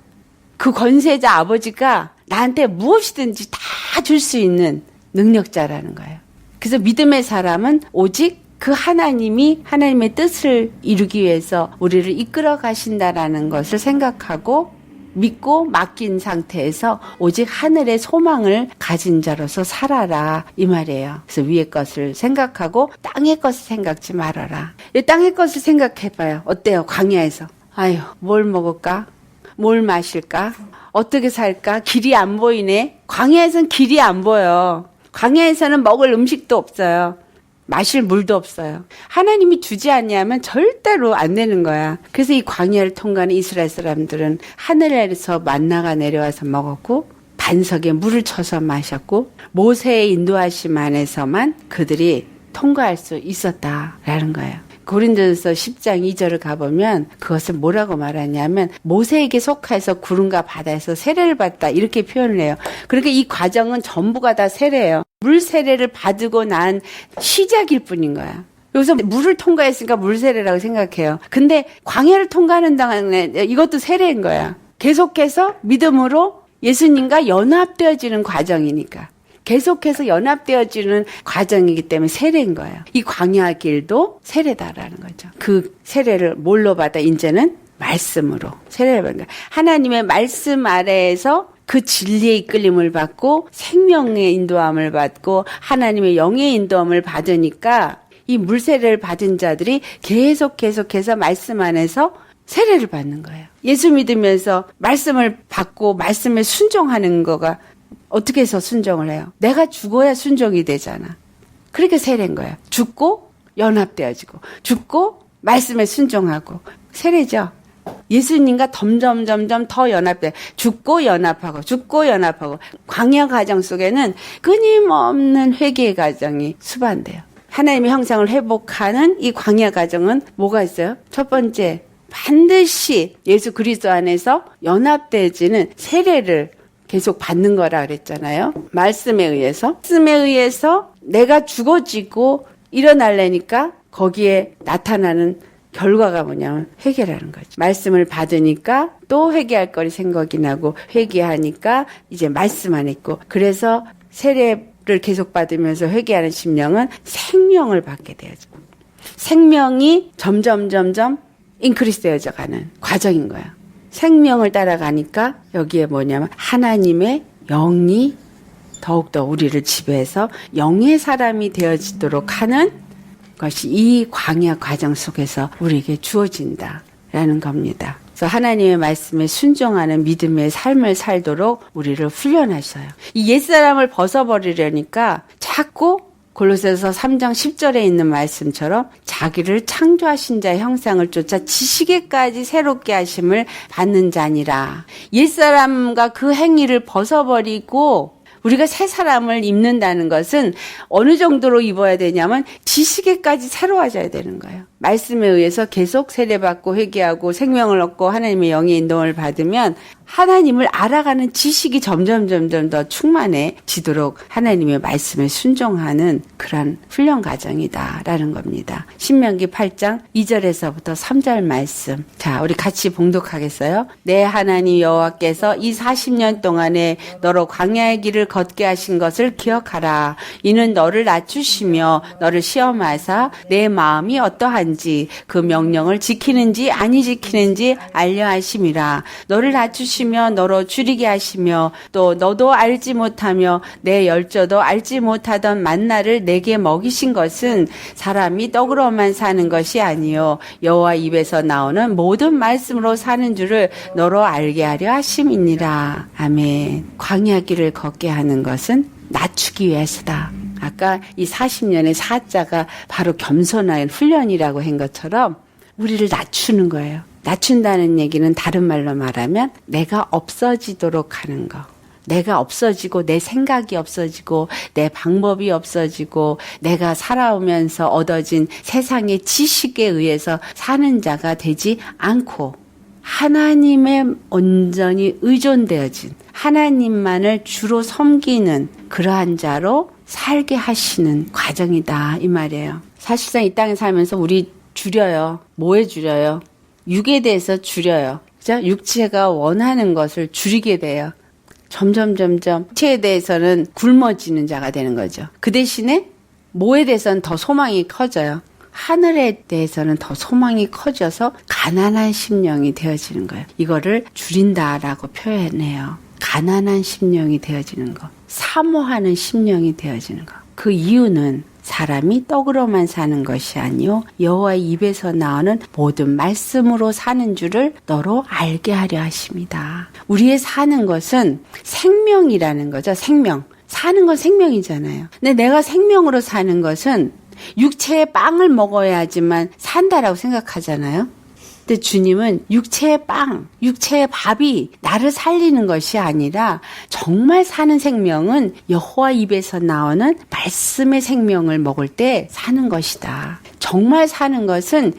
그 권세자 아버지가 나한테 무엇이든지 다 줄 수 있는 능력자라는 거예요. 그래서 믿음의 사람은 오직 그 하나님이 하나님의 뜻을 이루기 위해서 우리를 이끌어 가신다라는 것을 생각하고 믿고 맡긴 상태에서 오직 하늘의 소망을 가진 자로서 살아라 이 말이에요. 그래서 위의 것을 생각하고 땅의 것을 생각지 말아라. 이 땅의 것을 생각해봐요. 어때요? 광야에서 아유 뭘 먹을까? 뭘 마실까? 어떻게 살까? 길이 안 보이네. 광야에서는 길이 안 보여. 광야에서는 먹을 음식도 없어요. 마실 물도 없어요. 하나님이 주지 않냐면 절대로 안 되는 거야. 그래서 이 광야를 통과하는 이스라엘 사람들은 하늘에서 만나가 내려와서 먹었고 반석에 물을 쳐서 마셨고 모세의 인도하심 안에서만 그들이 통과할 수 있었다라는 거예요. 고린도전서 10장 2절을 가보면 그것을 뭐라고 말하냐면 모세에게 속해서 구름과 바다에서 세례를 받다 이렇게 표현을 해요. 그러니까 이 과정은 전부가 다 세례예요. 물 세례를 받고 난 시작일 뿐인 거야. 여기서 물을 통과했으니까 물 세례라고 생각해요. 근데 광야를 통과하는 동안에 이것도 세례인 거야. 계속해서 믿음으로 예수님과 연합되어지는 과정이니까. 계속해서 연합되어지는 과정이기 때문에 세례인 거예요. 이 광야 길도 세례다라는 거죠. 그 세례를 뭘로 받아? 이제는 말씀으로 세례를 받는 거예요. 하나님의 말씀 아래에서 그 진리의 이끌림을 받고 생명의 인도함을 받고 하나님의 영의 인도함을 받으니까 이 물세례를 받은 자들이 계속해서 말씀 안에서 세례를 받는 거예요. 예수 믿으면서 말씀을 받고 말씀에 순종하는 거가 어떻게 해서 순종을 해요? 내가 죽어야 순종이 되잖아. 그렇게 세례인 거야. 죽고 연합되어지고 죽고 말씀에 순종하고 세례죠. 예수님과 점점 더 연합돼. 죽고 연합하고 광야 과정 속에는 끊임없는 회개의 과정이 수반돼요. 하나님의 형상을 회복하는 이 광야 과정은 뭐가 있어요? 첫 번째, 반드시 예수 그리스도 안에서 연합되어지는 세례를 계속 받는 거라 그랬잖아요. 말씀에 의해서 내가 죽어지고 일어나려니까 거기에 나타나는 결과가 뭐냐면 회개라는 거죠. 말씀을 받으니까 또 회개할 거리 생각이 나고 회개하니까 이제 말씀 안에 있고 그래서 세례를 계속 받으면서 회개하는 심령은 생명을 받게 되어져. 생명이 점점 인크리스 되어져 가는 과정인 거야. 생명을 따라가니까 여기에 뭐냐면 하나님의 영이 더욱더 우리를 지배해서 영의 사람이 되어지도록 하는 것이 이 광야 과정 속에서 우리에게 주어진다라는 겁니다. 그래서 하나님의 말씀에 순종하는 믿음의 삶을 살도록 우리를 훈련하셔요. 이 옛사람을 벗어버리려니까 자꾸 골로새서 3장 10절에 있는 말씀처럼 자기를 창조하신 자의 형상을 쫓아 지식에까지 새롭게 하심을 받는 자니라. 옛사람과 그 행위를 벗어버리고 우리가 새 사람을 입는다는 것은 어느 정도로 입어야 되냐면 지식에까지 새로워져야 되는 거예요. 말씀에 의해서 계속 세례받고 회개하고 생명을 얻고 하나님의 영의 인도를 받으면 하나님을 알아가는 지식이 점점 더 충만해지도록 하나님의 말씀에 순종하는 그런 훈련 과정이다라는 겁니다. 신명기 8장 2절에서부터 3절 말씀. 자, 우리 같이 봉독하겠어요? 내 하나님 여호와께서 이 40년 동안에 너로 광야의 길을 걷게 하신 것을 기억하라. 이는 너를 낮추시며 너를 시험하사 내 마음이 어떠한지 그 명령을 지키는지 아니 지키는지 알려 하심이라. 너를 낮추시며 너로 줄이게 하시며 또 너도 알지 못하며 내 열조도 알지 못하던 만나를 내게 먹이신 것은 사람이 떡으로만 사는 것이 아니요 여호와 입에서 나오는 모든 말씀으로 사는 줄을 너로 알게 하려 하심이니라. 아멘. 광야 길을 걷게 하는 것은 낮추기 위해서다. 아까 이 40년의 사자가 바로 겸손한 훈련이라고 한 것처럼 우리를 낮추는 거예요. 낮춘다는 얘기는 다른 말로 말하면 내가 없어지도록 하는 거. 내가 없어지고 내 생각이 없어지고 내 방법이 없어지고 내가 살아오면서 얻어진 세상의 지식에 의해서 사는 자가 되지 않고 하나님에 온전히 의존되어진 하나님만을 주로 섬기는 그러한 자로 살게 하시는 과정이다 이 말이에요. 사실상 이 땅에 살면서 우리 줄여요. 뭐에 줄여요? 육에 대해서 줄여요. 그죠? 육체가 원하는 것을 줄이게 돼요. 점점 육체에 대해서는 굶어지는 자가 되는 거죠. 그 대신에 뭐에 대해서는 더 소망이 커져요. 하늘에 대해서는 더 소망이 커져서 가난한 심령이 되어지는 거예요. 이거를 줄인다라고 표현해요. 가난한 심령이 되어지는 거. 사모하는 심령이 되어지는 거. 그 이유는 사람이 떡으로만 사는 것이 아니요 여호와의 입에서 나오는 모든 말씀으로 사는 줄을 너로 알게 하려 하십니다. 우리의 사는 것은 생명이라는 거죠. 생명. 사는 건 생명이잖아요. 근데 내가 생명으로 사는 것은 육체의 빵을 먹어야지만 산다라고 생각하잖아요. 근데 주님은 육체의 빵, 육체의 밥이 나를 살리는 것이 아니라 정말 사는 생명은 여호와 입에서 나오는 말씀의 생명을 먹을 때 사는 것이다. 정말 사는 것은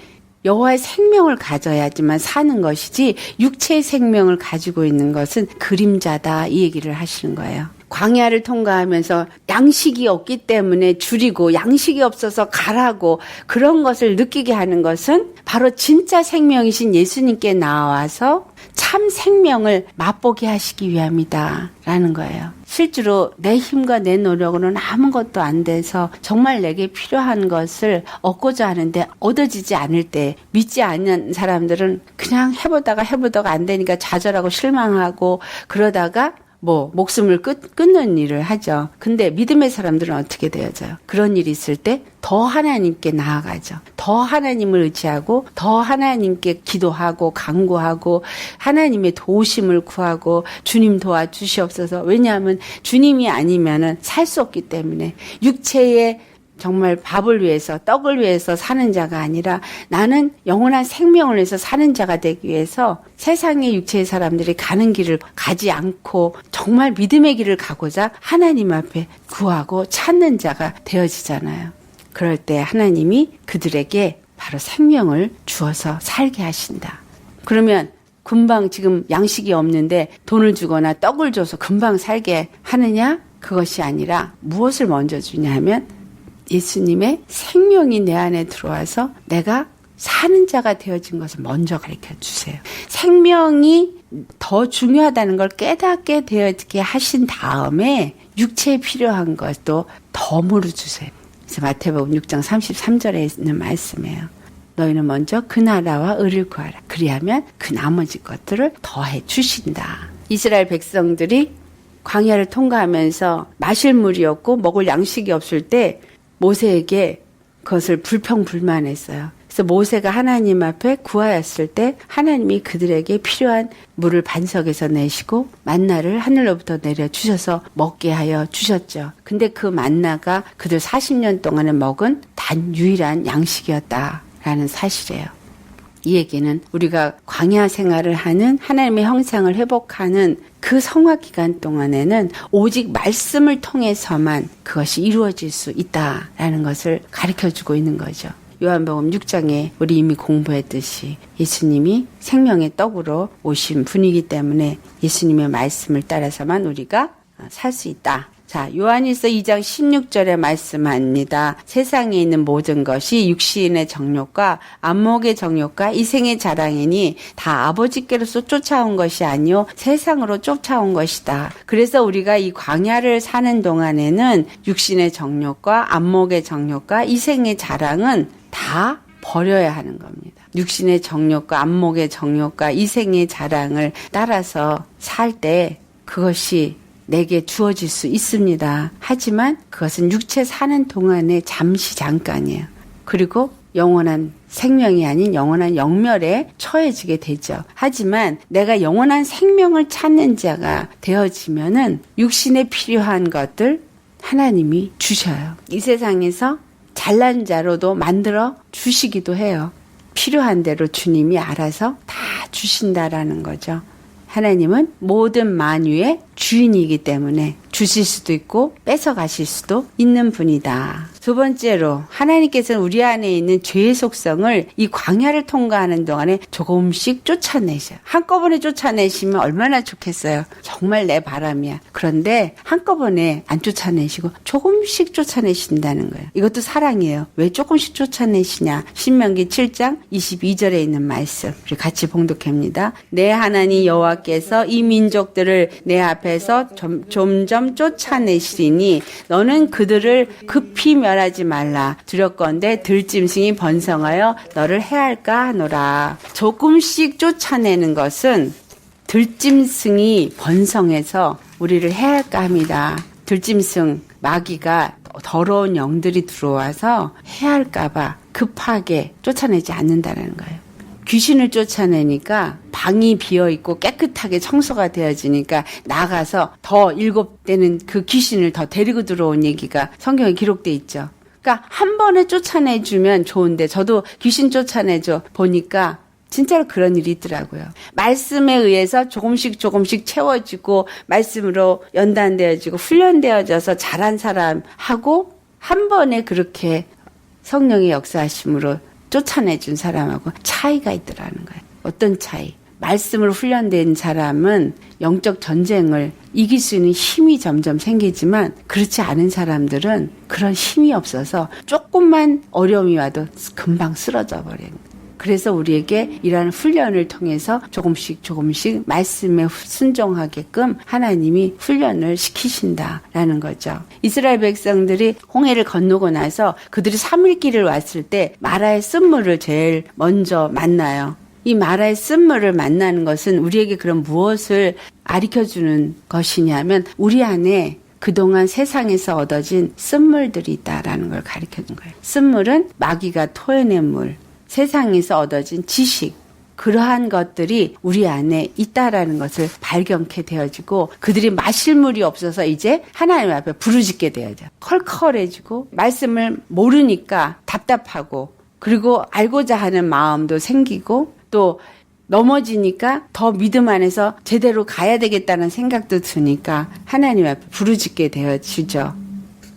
여호와의 생명을 가져야지만 사는 것이지 육체의 생명을 가지고 있는 것은 그림자다 이 얘기를 하시는 거예요. 광야를 통과하면서 양식이 없기 때문에 줄이고 양식이 없어서 가라고 그런 것을 느끼게 하는 것은 바로 진짜 생명이신 예수님께 나와서 참 생명을 맛보게 하시기 위함이다 라는 거예요. 실제로 내 힘과 내 노력으로는 아무것도 안 돼서 정말 내게 필요한 것을 얻고자 하는데 얻어지지 않을 때 믿지 않는 사람들은 그냥 해보다가 안 되니까 좌절하고 실망하고 그러다가 목숨을 끊는 일을 하죠. 근데 믿음의 사람들은 어떻게 되어져요? 그런 일이 있을 때 더 하나님께 나아가죠. 더 하나님을 의지하고 더 하나님께 기도하고 간구하고 하나님의 도우심을 구하고 주님 도와주시옵소서. 왜냐하면 주님이 아니면은 살 수 없기 때문에 육체의 정말 밥을 위해서 떡을 위해서 사는 자가 아니라 나는 영원한 생명을 위해서 사는 자가 되기 위해서 세상의 육체의 사람들이 가는 길을 가지 않고 정말 믿음의 길을 가고자 하나님 앞에 구하고 찾는 자가 되어지잖아요. 그럴 때 하나님이 그들에게 바로 생명을 주어서 살게 하신다. 그러면 금방 지금 양식이 없는데 돈을 주거나 떡을 줘서 금방 살게 하느냐? 그것이 아니라 무엇을 먼저 주냐 하면 예수님의 생명이 내 안에 들어와서 내가 사는 자가 되어진 것을 먼저 가르쳐 주세요. 생명이 더 중요하다는 걸 깨닫게 되게 하신 다음에 육체에 필요한 것도 덤으로 주세요. 그래서 마태복음 6장 33절에 있는 말씀이에요. 너희는 먼저 그 나라와 의를 구하라. 그리하면 그 나머지 것들을 더해 주신다. 이스라엘 백성들이 광야를 통과하면서 마실 물이 없고 먹을 양식이 없을 때 모세에게 그것을 불평불만했어요. 그래서 모세가 하나님 앞에 구하였을 때 하나님이 그들에게 필요한 물을 반석에서 내시고 만나를 하늘로부터 내려주셔서 먹게 하여 주셨죠. 근데 그 만나가 그들 40년 동안에 먹은 단 유일한 양식이었다라는 사실이에요. 이 얘기는 우리가 광야 생활을 하는 하나님의 형상을 회복하는 그 성화 기간 동안에는 오직 말씀을 통해서만 그것이 이루어질 수 있다라는 것을 가르쳐주고 있는 거죠. 요한복음 6장에 우리 이미 공부했듯이 예수님이 생명의 떡으로 오신 분이기 때문에 예수님의 말씀을 따라서만 우리가 살 수 있다. 자, 요한일서 2장 16절에 말씀합니다. 세상에 있는 모든 것이 육신의 정욕과 안목의 정욕과 이생의 자랑이니 다 아버지께로서 쫓아온 것이 아니요 세상으로 쫓아온 것이다. 그래서 우리가 이 광야를 사는 동안에는 육신의 정욕과 안목의 정욕과 이생의 자랑은 다 버려야 하는 겁니다. 육신의 정욕과 안목의 정욕과 이생의 자랑을 따라서 살 때 그것이 내게 주어질 수 있습니다. 하지만 그것은 육체 사는 동안에 잠깐이에요. 그리고 영원한 생명이 아닌 영원한 영멸에 처해지게 되죠. 하지만 내가 영원한 생명을 찾는 자가 되어지면은 육신에 필요한 것들 하나님이 주셔요. 이 세상에서 잘난 자로도 만들어 주시기도 해요. 필요한 대로 주님이 알아서 다 주신다라는 거죠. 하나님은 모든 만유의 주인이기 때문에 주실 수도 있고 뺏어가실 수도 있는 분이다. 두 번째로 하나님께서는 우리 안에 있는 죄의 속성을 이 광야를 통과하는 동안에 조금씩 쫓아내셔요. 한꺼번에 쫓아내시면 얼마나 좋겠어요. 정말 내 바람이야. 그런데 한꺼번에 안 쫓아내시고 조금씩 쫓아내신다는 거예요. 이것도 사랑이에요. 왜 조금씩 쫓아내시냐. 신명기 7장 22절에 있는 말씀 우리 같이 봉독합니다. 내 하나님 여호와께서 이 민족들을 내 앞에서 점점 쫓아내시리니 너는 그들을 급히 멸하지 말라. 두렵건대 들짐승이 번성하여 너를 해할까 하노라. 조금씩 쫓아내는 것은 들짐승이 번성해서 우리를 해할까 합니다. 들짐승, 마귀가 더러운 영들이 들어와서 해할까봐 급하게 쫓아내지 않는다는 거예요. 귀신을 쫓아내니까 방이 비어있고 깨끗하게 청소가 되어지니까 나가서 더 7대는 그 귀신을 더 데리고 들어온 얘기가 성경에 기록돼 있죠. 그러니까 한 번에 쫓아내주면 좋은데 저도 귀신 쫓아내줘 보니까 진짜로 그런 일이 있더라고요. 말씀에 의해서 조금씩 채워지고 말씀으로 연단되어지고 훈련되어져서 자란 사람하고 한 번에 그렇게 성령의 역사하심으로 쫓아내준 사람하고 차이가 있더라는 거예요. 어떤 차이? 말씀으로 훈련된 사람은 영적 전쟁을 이길 수 있는 힘이 점점 생기지만 그렇지 않은 사람들은 그런 힘이 없어서 조금만 어려움이 와도 금방 쓰러져 버려요. 그래서 우리에게 이러한 훈련을 통해서 조금씩 말씀에 순종하게끔 하나님이 훈련을 시키신다라는 거죠. 이스라엘 백성들이 홍해를 건너고 나서 그들이 3일길을 왔을 때 마라의 쓴물을 제일 먼저 만나요. 이 마라의 쓴물을 만나는 것은 우리에게 그런 무엇을 가르쳐주는 것이냐면 우리 안에 그동안 세상에서 얻어진 쓴물들이 있다라는 걸 가르쳐준 거예요. 쓴물은 마귀가 토해낸 물. 세상에서 얻어진 지식, 그러한 것들이 우리 안에 있다라는 것을 발견케 되어지고 그들이 마실 물이 없어서 이제 하나님 앞에 부르짖게 되어져. 컬컬해지고 말씀을 모르니까 답답하고 그리고 알고자 하는 마음도 생기고 또 넘어지니까 더 믿음 안에서 제대로 가야 되겠다는 생각도 드니까 하나님 앞에 부르짖게 되어지죠.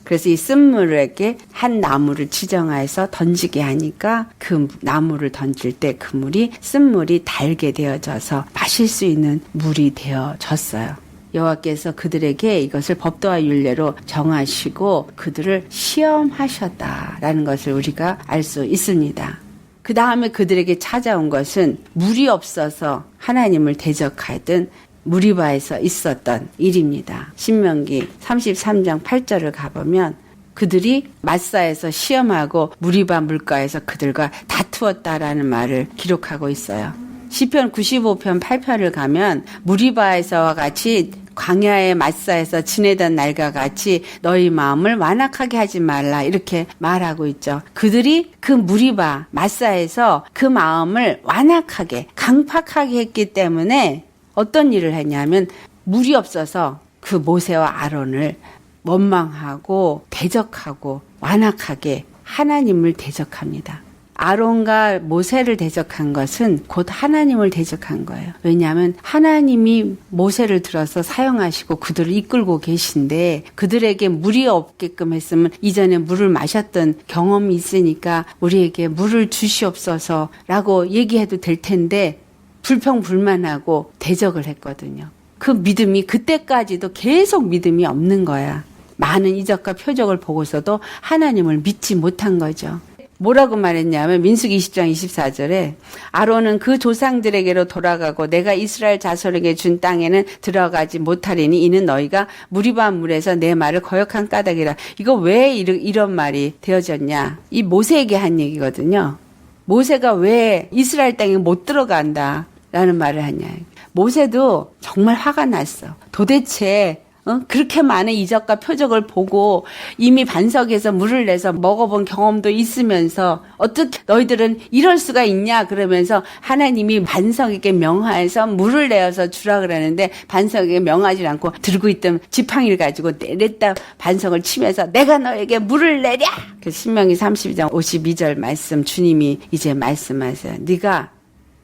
그래서 이 쓴물에게 한 나무를 지정해서 던지게 하니까 그 나무를 던질 때 그 물이 쓴물이 달게 되어져서 마실 수 있는 물이 되어졌어요. 여호와께서 그들에게 이것을 법도와 율례로 정하시고 그들을 시험하셨다라는 것을 우리가 알 수 있습니다. 그 다음에 그들에게 찾아온 것은 물이 없어서 하나님을 대적하던 무리바에서 있었던 일입니다. 신명기 33장 8절을 가보면 그들이 마사에서 시험하고 무리바 물가에서 그들과 다투었다라는 말을 기록하고 있어요. 시편 95편 8편을 가면 무리바에서와 같이 광야의 마사에서 지내던 날과 같이 너희 마음을 완악하게 하지 말라 이렇게 말하고 있죠. 그들이 그 무리바 마사에서 그 마음을 완악하게 강팍하게 했기 때문에 어떤 일을 했냐면 물이 없어서 그 모세와 아론을 원망하고 대적하고 완악하게 하나님을 대적합니다. 아론과 모세를 대적한 것은 곧 하나님을 대적한 거예요. 왜냐하면 하나님이 모세를 들어서 사용하시고 그들을 이끌고 계신데 그들에게 물이 없게끔 했으면 이전에 물을 마셨던 경험이 있으니까 우리에게 물을 주시옵소서라고 얘기해도 될 텐데 불평불만하고 대적을 했거든요. 그 믿음이 그때까지도 계속 믿음이 없는 거야. 많은 이적과 표적을 보고서도 하나님을 믿지 못한 거죠. 뭐라고 말했냐면 민수기 20장 24절에 아론은 그 조상들에게로 돌아가고 내가 이스라엘 자손에게 준 땅에는 들어가지 못하리니 이는 너희가 무리바 물에서 내 말을 거역한 까닭이라. 이거 왜 이런 말이 되어졌냐. 이 모세에게 한 얘기거든요. 모세가 왜 이스라엘 땅에 못 들어간다 라는 말을 하냐. 모세도 정말 화가 났어. 도대체 그렇게 많은 이적과 표적을 보고 이미 반석에서 물을 내서 먹어본 경험도 있으면서 어떻게 너희들은 이럴 수가 있냐 그러면서 하나님이 반석에게 명하여서 물을 내어서 주라 그러는데 반석에게 명하지 않고 들고 있던 지팡이를 가지고 내렸다 반석을 치면서 내가 너에게 물을 내랴. 그 신명기 32장 52절 말씀 주님이 이제 말씀하세요. 네가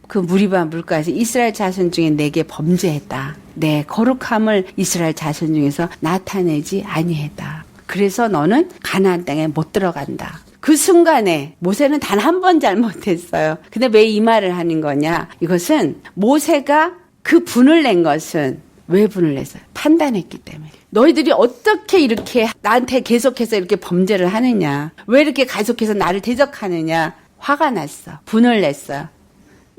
그 무리바 물가에서 이스라엘 자손 중에 내게 범죄했다. 내 거룩함을 이스라엘 자손 중에서 나타내지 아니했다. 그래서 너는 가나안 땅에 못 들어간다. 그 순간에 모세는 단 한 번 잘못했어요. 근데 왜 이 말을 하는 거냐? 이것은 모세가 그 분을 낸 것은 왜 분을 냈어요? 판단했기 때문에. 너희들이 어떻게 이렇게 나한테 계속해서 이렇게 범죄를 하느냐? 왜 이렇게 계속해서 나를 대적하느냐? 화가 났어. 분을 냈어요.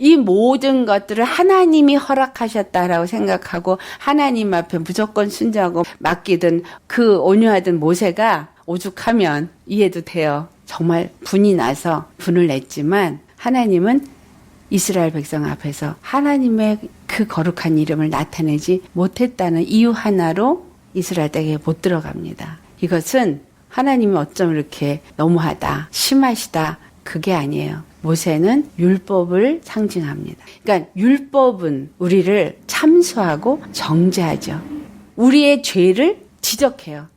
이 모든 것들을 하나님이 허락하셨다라고 생각하고 하나님 앞에 무조건 순종하고 맡기던 그 온유하던 모세가 오죽하면 이해도 돼요. 정말 분이 나서 분을 냈지만 하나님은 이스라엘 백성 앞에서 하나님의 그 거룩한 이름을 나타내지 못했다는 이유 하나로 이스라엘 땅에 못 들어갑니다. 이것은 하나님이 어쩜 이렇게 너무하다, 심하시다 그게 아니에요. 모세는 율법을 상징합니다. 그러니까 율법은 우리를 참수하고 정죄하죠. 우리의 죄를 지적해요.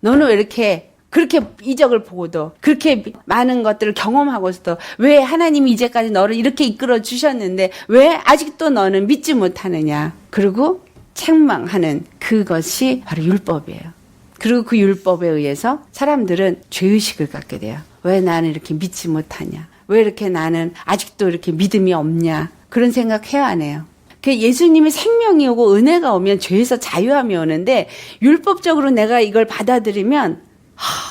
너는 왜 이렇게 그렇게 이적을 보고도 그렇게 많은 것들을 경험하고서도 왜 하나님이 이제까지 너를 이렇게 이끌어 주셨는데 왜 아직도 너는 믿지 못하느냐. 그리고 책망하는 그것이 바로 율법이에요. 그리고 그 율법에 의해서 사람들은 죄의식을 갖게 돼요. 왜 나는 이렇게 믿지 못하냐. 왜 이렇게 나는 아직도 이렇게 믿음이 없냐. 그런 생각해야 하네요. 예수님의 생명이 오고 은혜가 오면 죄에서 자유함이 오는데 율법적으로 내가 이걸 받아들이면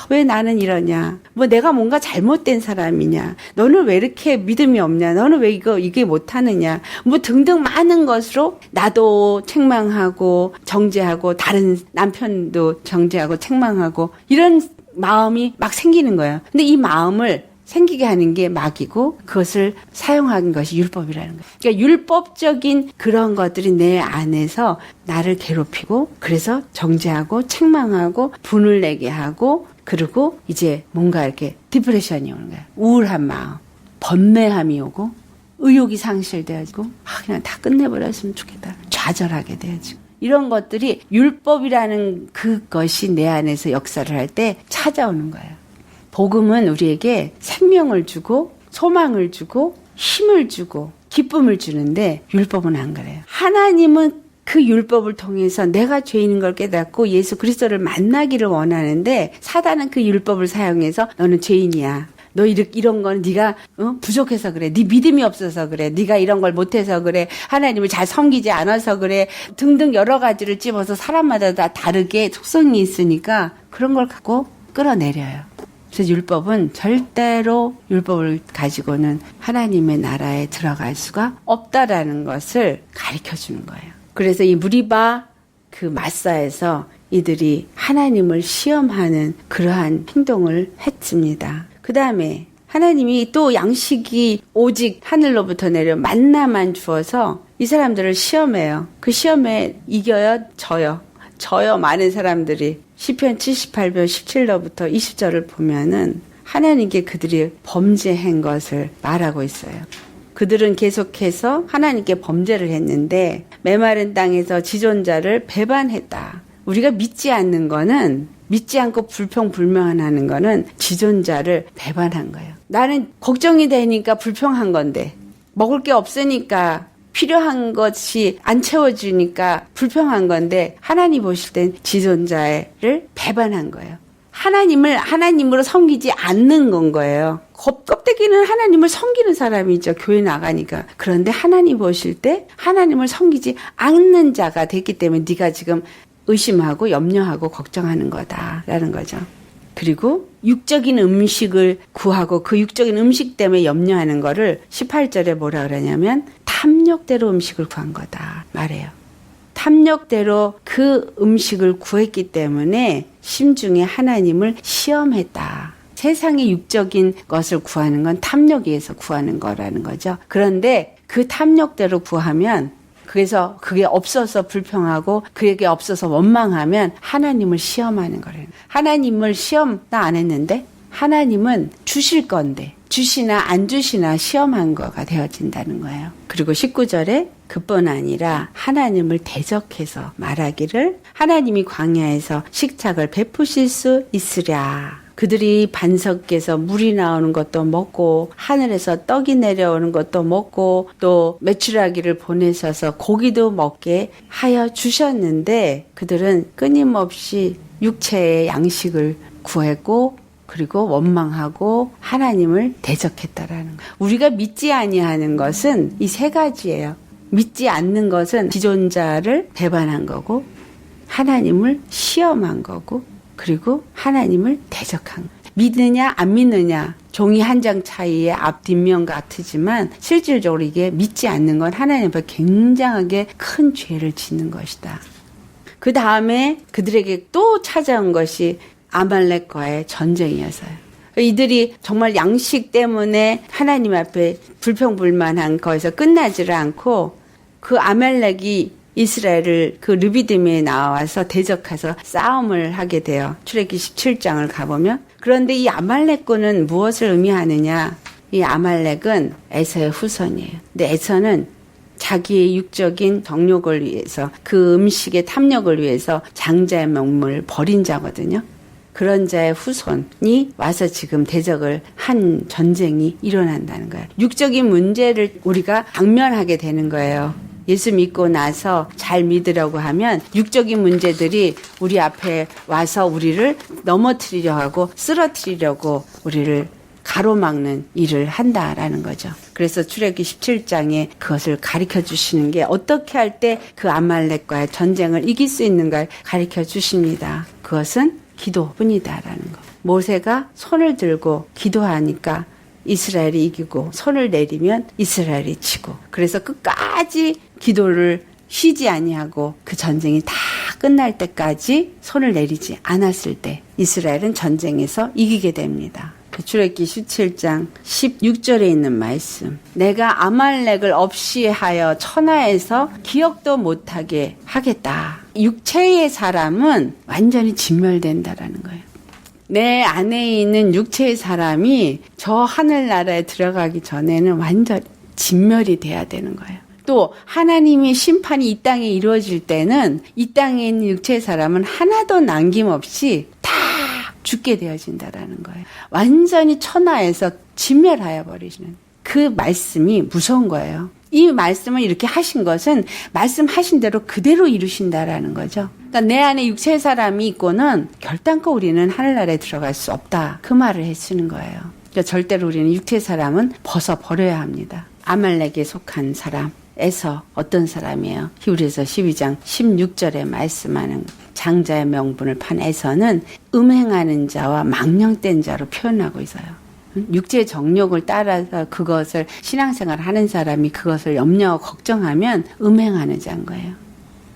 왜 나는 이러냐. 뭐 내가 뭔가 잘못된 사람이냐. 너는 왜 이렇게 믿음이 없냐. 너는 왜 이게 못하느냐. 뭐 등등 많은 것으로 나도 책망하고 정죄하고 다른 남편도 정죄하고 책망하고 이런 마음이 막 생기는 거예요. 근데 이 마음을 생기게 하는 게 마귀고 그것을 사용하는 것이 율법이라는 거예요. 그러니까 율법적인 그런 것들이 내 안에서 나를 괴롭히고 그래서 정죄하고 책망하고 분을 내게 하고 그리고 이제 뭔가 이렇게 디프레션이 오는 거예요. 우울한 마음, 번뇌함이 오고 의욕이 상실되어지고 그냥 다 끝내버렸으면 좋겠다. 좌절하게 되어지고 이런 것들이 율법이라는 그것이 내 안에서 역사를 할 때 찾아오는 거예요. 복음은 우리에게 생명을 주고 소망을 주고 힘을 주고 기쁨을 주는데 율법은 안 그래요. 하나님은 그 율법을 통해서 내가 죄인인 걸 깨닫고 예수 그리스도를 만나기를 원하는데 사단은 그 율법을 사용해서 너는 죄인이야. 너 이런 건 네가 부족해서 그래. 네 믿음이 없어서 그래. 네가 이런 걸 못해서 그래. 하나님을 잘 섬기지 않아서 그래. 등등 여러 가지를 집어서 사람마다 다 다르게 속성이 있으니까 그런 걸 갖고 끌어내려요. 그래서 율법은 절대로 율법을 가지고는 하나님의 나라에 들어갈 수가 없다라는 것을 가르쳐 주는 거예요. 그래서 이 무리바 그 마사에서 이들이 하나님을 시험하는 그러한 행동을 했습니다. 그 다음에 하나님이 또 양식이 오직 하늘로부터 내려 만나만 주어서 이 사람들을 시험해요. 그 시험에 이겨요, 져요. 많은 사람들이. 시편 78편 17절부터 20절을 보면은 하나님께 그들이 범죄한 것을 말하고 있어요. 그들은 계속해서 하나님께 범죄를 했는데 메마른 땅에서 지존자를 배반했다. 우리가 믿지 않는 거는, 믿지 않고 불평불만하는 거는 지존자를 배반한 거예요. 나는 걱정이 되니까 불평한 건데, 먹을 게 없으니까, 필요한 것이 안 채워지니까 불평한 건데, 하나님 보실 땐 지존자를 배반한 거예요. 하나님을 하나님으로 섬기지 않는 건 거예요. 껍데기는 하나님을 섬기는 사람이죠. 교회 나가니까. 그런데 하나님 보실 때 하나님을 섬기지 않는 자가 됐기 때문에 네가 지금 의심하고 염려하고 걱정하는 거다라는 거죠. 그리고 육적인 음식을 구하고 그 육적인 음식 때문에 염려하는 거를 18절에 뭐라 그러냐면 탐욕대로 음식을 구한 거다 말해요. 탐욕대로 그 음식을 구했기 때문에 심중에 하나님을 시험했다. 세상의 육적인 것을 구하는 건 탐욕에 의해서 구하는 거라는 거죠. 그런데 그 탐욕대로 구하면, 그래서 그게 없어서 불평하고 그게 없어서 원망하면 하나님을 시험하는 거래요. 하나님을 시험 나 안 했는데 하나님은 주실 건데 주시나 안 주시나 시험한 거가 되어진다는 거예요. 그리고 19절에 그뿐 아니라 하나님을 대적해서 말하기를 하나님이 광야에서 식착을 베푸실 수 있으랴. 그들이 반석에서 물이 나오는 것도 먹고 하늘에서 떡이 내려오는 것도 먹고 또 메추라기를 보내셔서 고기도 먹게 하여 주셨는데 그들은 끊임없이 육체의 양식을 구했고 그리고 원망하고 하나님을 대적했다라는 거예요. 우리가 믿지 아니하는 것은 이 세 가지예요. 믿지 않는 것은 지존자를 배반한 거고 하나님을 시험한 거고 그리고 하나님을 대적한 거예요. 믿느냐 안 믿느냐 종이 한 장 차이의 앞 뒷면 같지만 실질적으로 이게 믿지 않는 건 하나님 앞에 굉장하게 큰 죄를 짓는 것이다. 그 다음에 그들에게 또 찾아온 것이 아말렉과의 전쟁이었어요. 이들이 정말 양식 때문에 하나님 앞에 불평불만한 거에서 끝나지를 않고 그 아말렉이 이스라엘을 그 르비딤에 나와서 대적해서 싸움을 하게 돼요. 출애굽기 17장을 가보면. 그런데 이 아말렉군은 무엇을 의미하느냐? 이 아말렉은 에서의 후손이에요. 근데 에서는 자기의 육적인 정욕을 위해서 그 음식의 탐욕을 위해서 장자의 명물을 버린 자거든요. 그런 자의 후손이 와서 지금 대적을 한 전쟁이 일어난다는 거예요. 육적인 문제를 우리가 당면하게 되는 거예요. 예수 믿고 나서 잘 믿으려고 하면 육적인 문제들이 우리 앞에 와서 우리를 넘어뜨리려 하고 쓰러뜨리려고 우리를 가로막는 일을 한다라는 거죠. 그래서 출애굽기 17장에 그것을 가르쳐 주시는 게 어떻게 할 때 그 아말렉과의 전쟁을 이길 수 있는가를 가르쳐 주십니다. 그것은 기도뿐이다라는 거. 모세가 손을 들고 기도하니까 이스라엘이 이기고 손을 내리면 이스라엘이 지고 그래서 끝까지 기도를 쉬지 아니하고 그 전쟁이 다 끝날 때까지 손을 내리지 않았을 때 이스라엘은 전쟁에서 이기게 됩니다. 출애굽기 17장 16절에 있는 말씀. 내가 아말렉을 없이 하여 천하에서 기억도 못하게 하겠다. 육체의 사람은 완전히 진멸된다라는 거예요. 내 안에 있는 육체의 사람이 저 하늘나라에 들어가기 전에는 완전 진멸이 돼야 되는 거예요. 또 하나님의 심판이 이 땅에 이루어질 때는 이 땅에 있는 육체의 사람은 하나도 남김없이 다 죽게 되어진다라는 거예요. 완전히 천하에서 진멸하여 버리시는 그 말씀이 무서운 거예요. 이 말씀을 이렇게 하신 것은 말씀하신 대로 그대로 이루신다라는 거죠. 그러니까 내 안에 육체의 사람이 있고는 결단코 우리는 하늘나라에 들어갈 수 없다. 그 말을 해주는 거예요. 그러니까 절대로 우리는 육체의 사람은 벗어버려야 합니다. 아말렉에 속한 사람, 에서 어떤 사람이에요? 히브리서 12장 16절에 말씀하는 장자의 명분을 판 에서는 음행하는 자와 망령된 자로 표현하고 있어요. 육체의 정욕을 따라서 그것을 신앙생활 하는 사람이 그것을 염려하고 걱정하면 음행하는 자인 거예요.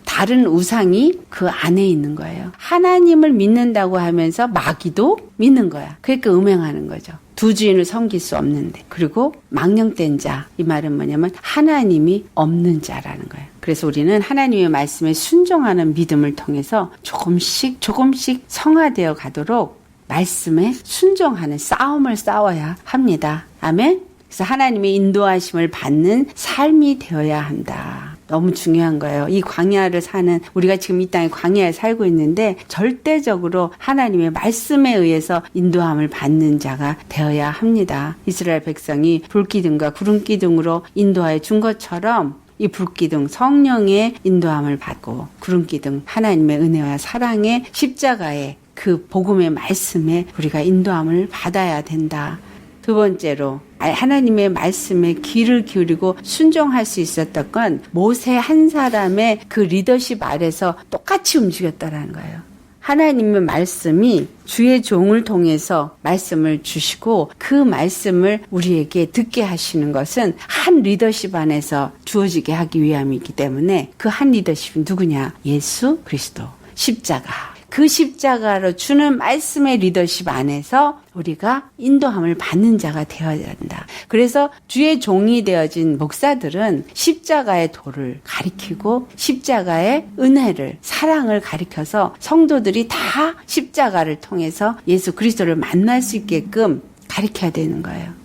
다른 우상이 그 안에 있는 거예요. 하나님을 믿는다고 하면서 마귀도 믿는 거야. 그러니까 음행하는 거죠. 두 주인을 섬길 수 없는데. 그리고 망령된 자, 이 말은 뭐냐면 하나님이 없는 자라는 거예요. 그래서 우리는 하나님의 말씀에 순종하는 믿음을 통해서 조금씩 성화되어 가도록 말씀에 순종하는 싸움을 싸워야 합니다. 아멘. 그래서 하나님의 인도하심을 받는 삶이 되어야 한다. 너무 중요한 거예요. 이 광야를 사는, 우리가 지금 이 땅에 광야에 살고 있는데 절대적으로 하나님의 말씀에 의해서 인도함을 받는 자가 되어야 합니다. 이스라엘 백성이 불기둥과 구름기둥으로 인도하여 준 것처럼 이 불기둥 성령의 인도함을 받고, 구름기둥 하나님의 은혜와 사랑의 십자가의 그 복음의 말씀에 우리가 인도함을 받아야 된다. 두 번째로 하나님의 말씀에 귀를 기울이고 순종할 수 있었던 건 모세 한 사람의 그 리더십 아래서 똑같이 움직였다라는 거예요. 하나님의 말씀이 주의 종을 통해서 말씀을 주시고 그 말씀을 우리에게 듣게 하시는 것은 한 리더십 안에서 주어지게 하기 위함이기 때문에 그 한 리더십이 누구냐? 예수 그리스도 십자가. 그 십자가로 주는 말씀의 리더십 안에서 우리가 인도함을 받는 자가 되어야 한다. 그래서 주의 종이 되어진 목사들은 십자가의 도를 가리키고 십자가의 은혜를, 사랑을 가리켜서 성도들이 다 십자가를 통해서 예수 그리스도를 만날 수 있게끔 가리켜야 되는 거예요.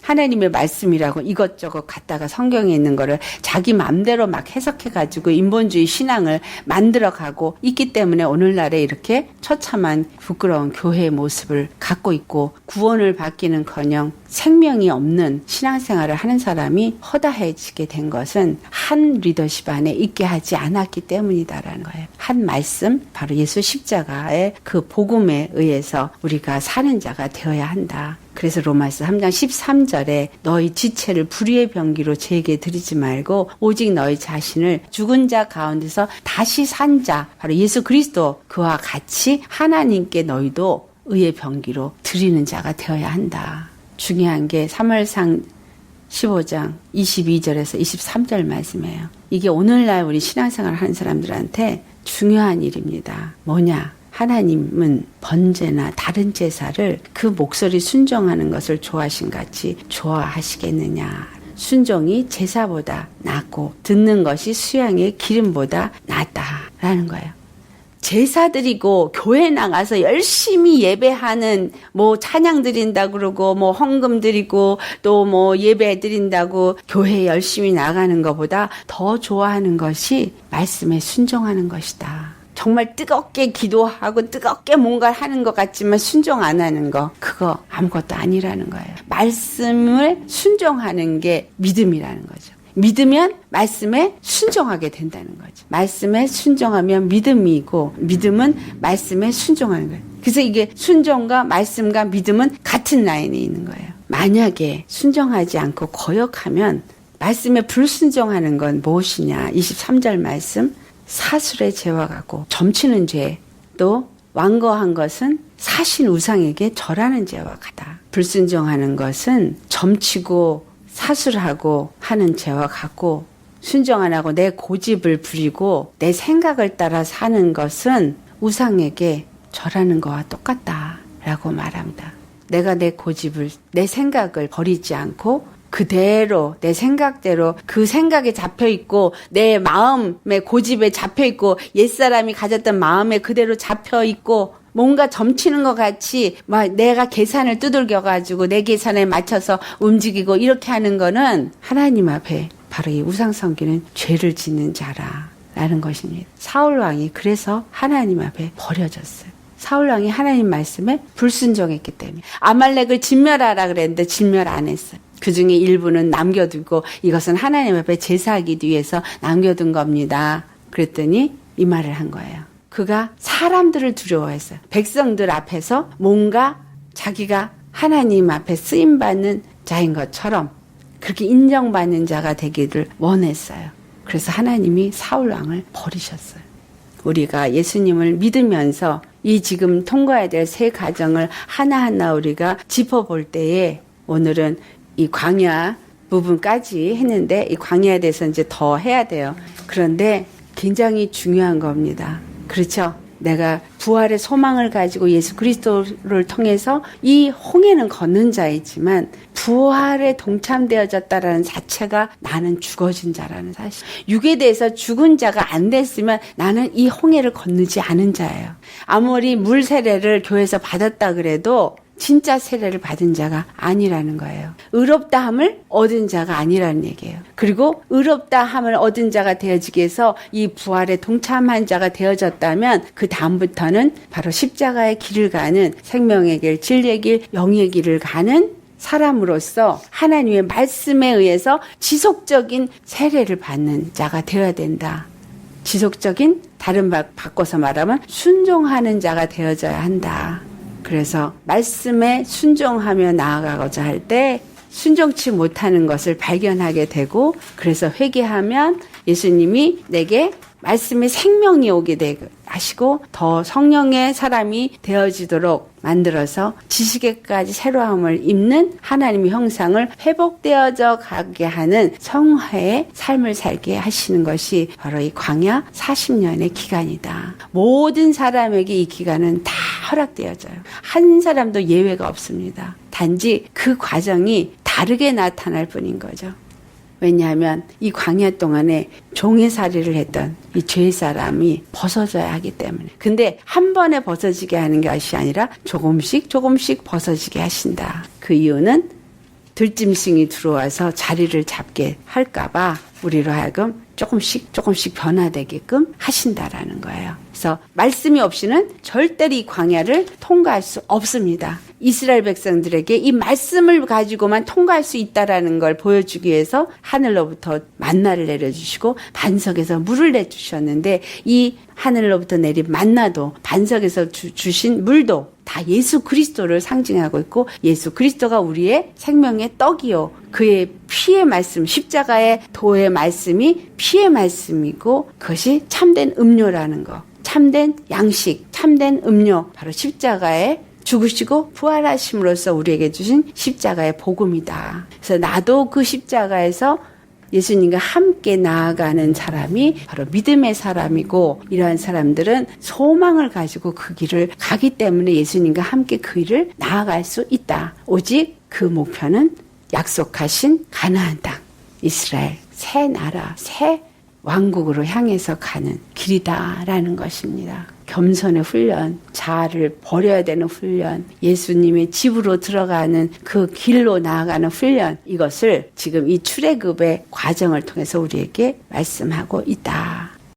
하나님의 말씀이라고 이것저것 갖다가 성경에 있는 거를 자기 맘대로 막 해석해가지고 인본주의 신앙을 만들어가고 있기 때문에 오늘날에 이렇게 처참한 부끄러운 교회의 모습을 갖고 있고 구원을 받기는커녕 생명이 없는 신앙생활을 하는 사람이 허다해지게 된 것은 한 리더십 안에 있게 하지 않았기 때문이다라는 거예요. 한 말씀, 바로 예수 십자가의 그 복음에 의해서 우리가 사는 자가 되어야 한다. 그래서 로마서 3장 13절에 너희 지체를 불의의 병기로 제게 드리지 말고 오직 너희 자신을 죽은 자 가운데서 다시 산 자, 바로 예수 그리스도 그와 같이 하나님께 너희도 의의 병기로 드리는 자가 되어야 한다. 중요한 게 사무엘상 15장 22절에서 23절 말씀이에요. 이게 오늘날 우리 신앙생활 하는 사람들한테 중요한 일입니다. 뭐냐? 하나님은 번제나 다른 제사를 그 목소리 순종하는 것을 좋아하신 같이 좋아하시겠느냐. 순종이 제사보다 낫고 듣는 것이 수양의 기름보다 낫다라는 거예요. 제사 드리고 교회 나가서 열심히 예배하는 뭐 찬양 드린다 그러고 뭐 헌금 드리고 또 뭐 예배 드린다고 교회 열심히 나가는 것보다 더 좋아하는 것이 말씀에 순종하는 것이다. 정말 뜨겁게 기도하고 뜨겁게 뭔가를 하는 것 같지만 순종 안 하는 거, 그거 아무것도 아니라는 거예요. 말씀을 순종하는 게 믿음이라는 거죠. 믿으면 말씀에 순종하게 된다는 거죠. 말씀에 순종하면 믿음이고 믿음은 말씀에 순종하는 거예요. 그래서 이게 순종과 말씀과 믿음은 같은 라인에 있는 거예요. 만약에 순종하지 않고 거역하면 말씀에 불순종하는 건 무엇이냐. 23절 말씀. 사술의 죄와 같고 점치는 죄, 또 완거한 것은 사신 우상에게 절하는 죄와 같다. 불순종하는 것은 점치고 사술하고 하는 죄와 같고, 순종 안 하고 내 고집을 부리고 내 생각을 따라 사는 것은 우상에게 절하는 거와 똑같다라고 말합니다. 내가 내 고집을, 내 생각을 버리지 않고 그대로 내 생각대로 그 생각에 잡혀있고 내 마음의 고집에 잡혀있고 옛사람이 가졌던 마음에 그대로 잡혀있고 뭔가 점치는 것 같이 막 내가 계산을 두들겨가지고 내 계산에 맞춰서 움직이고 이렇게 하는 거는 하나님 앞에 바로 이 우상숭배는 죄를 짓는 자라라는 것입니다. 사울왕이 그래서 하나님 앞에 버려졌어요. 사울왕이 하나님 말씀에 불순종했기 때문에. 아말렉을 진멸하라 그랬는데 진멸 안 했어요. 그 중에 일부는 남겨두고 이것은 하나님 앞에 제사하기 위해서 남겨둔 겁니다. 그랬더니 이 말을 한 거예요. 그가 사람들을 두려워했어요. 백성들 앞에서 뭔가 자기가 하나님 앞에 쓰임받는 자인 것처럼 그렇게 인정받는 자가 되기를 원했어요. 그래서 하나님이 사울왕을 버리셨어요. 우리가 예수님을 믿으면서 이 지금 통과해야 될 세 가정을 하나하나 우리가 짚어볼 때에 오늘은 이 광야 부분까지 했는데 이 광야에 대해서 이제 더 해야 돼요. 그런데 굉장히 중요한 겁니다. 그렇죠? 내가 부활의 소망을 가지고 예수 그리스도를 통해서 이 홍해는 걷는 자이지만 부활에 동참되어졌다라는 자체가 나는 죽어진 자라는 사실. 육에 대해서 죽은 자가 안 됐으면 나는 이 홍해를 건너지 않은 자예요. 아무리 물 세례를 교회에서 받았다 그래도 진짜 세례를 받은 자가 아니라는 거예요. 의롭다함을 얻은 자가 아니라는 얘기예요. 그리고 의롭다함을 얻은 자가 되어지기 위해서 이 부활에 동참한 자가 되어졌다면 그 다음부터는 바로 십자가의 길을 가는 생명의 길, 진리의 길, 영의 길을 가는 사람으로서 하나님의 말씀에 의해서 지속적인 세례를 받는 자가 되어야 된다. 지속적인, 다른 바꿔서 말하면 순종하는 자가 되어져야 한다. 그래서 말씀에 순종하며 나아가고자 할 때 순종치 못하는 것을 발견하게 되고, 그래서 회개하면 예수님이 내게 말씀의 생명이 오게 하시고 더 성령의 사람이 되어지도록 만들어서 지식에까지 새로움을 입는 하나님의 형상을 회복되어져 가게 하는 성화의 삶을 살게 하시는 것이 바로 이 광야 40년의 기간이다. 모든 사람에게 이 기간은 다 허락되어져요. 한 사람도 예외가 없습니다. 단지 그 과정이 다르게 나타날 뿐인 거죠. 왜냐하면 이 광야 동안에 종의살이를 했던 이 죄의 사람이 벗어져야 하기 때문에. 근데 한 번에 벗어지게 하는 것이 아니라 조금씩 벗어지게 하신다. 그 이유는 들짐승이 들어와서 자리를 잡게 할까봐 우리로 하여금 조금씩 변화되게끔 하신다라는 거예요. 그래서 말씀이 없이는 절대로 이 광야를 통과할 수 없습니다. 이스라엘 백성들에게 이 말씀을 가지고만 통과할 수 있다라는 걸 보여주기 위해서 하늘로부터 만나를 내려주시고 반석에서 물을 내주셨는데, 이 하늘로부터 내린 만나도 반석에서 주신 물도 다 예수 그리스도를 상징하고 있고, 예수 그리스도가 우리의 생명의 떡이요 그의 피의 말씀, 십자가의 도의 말씀이 피의 말씀이고 그것이 참된 음료라는 거, 참된 양식, 참된 음료, 바로 십자가의 죽으시고 부활하심으로써 우리에게 주신 십자가의 복음이다. 그래서 나도 그 십자가에서 예수님과 함께 나아가는 사람이 바로 믿음의 사람이고, 이러한 사람들은 소망을 가지고 그 길을 가기 때문에 예수님과 함께 그 길을 나아갈 수 있다. 오직 그 목표는 약속하신 가나안 땅, 이스라엘 새 나라, 새 왕국으로 향해서 가는 길이다라는 것입니다. 겸손의 훈련, 자아를 버려야 되는 훈련, 예수님의 집으로 들어가는 그 길로 나아가는 훈련, 이것을 지금 이 출애굽의 과정을 통해서 우리에게 말씀하고 있다.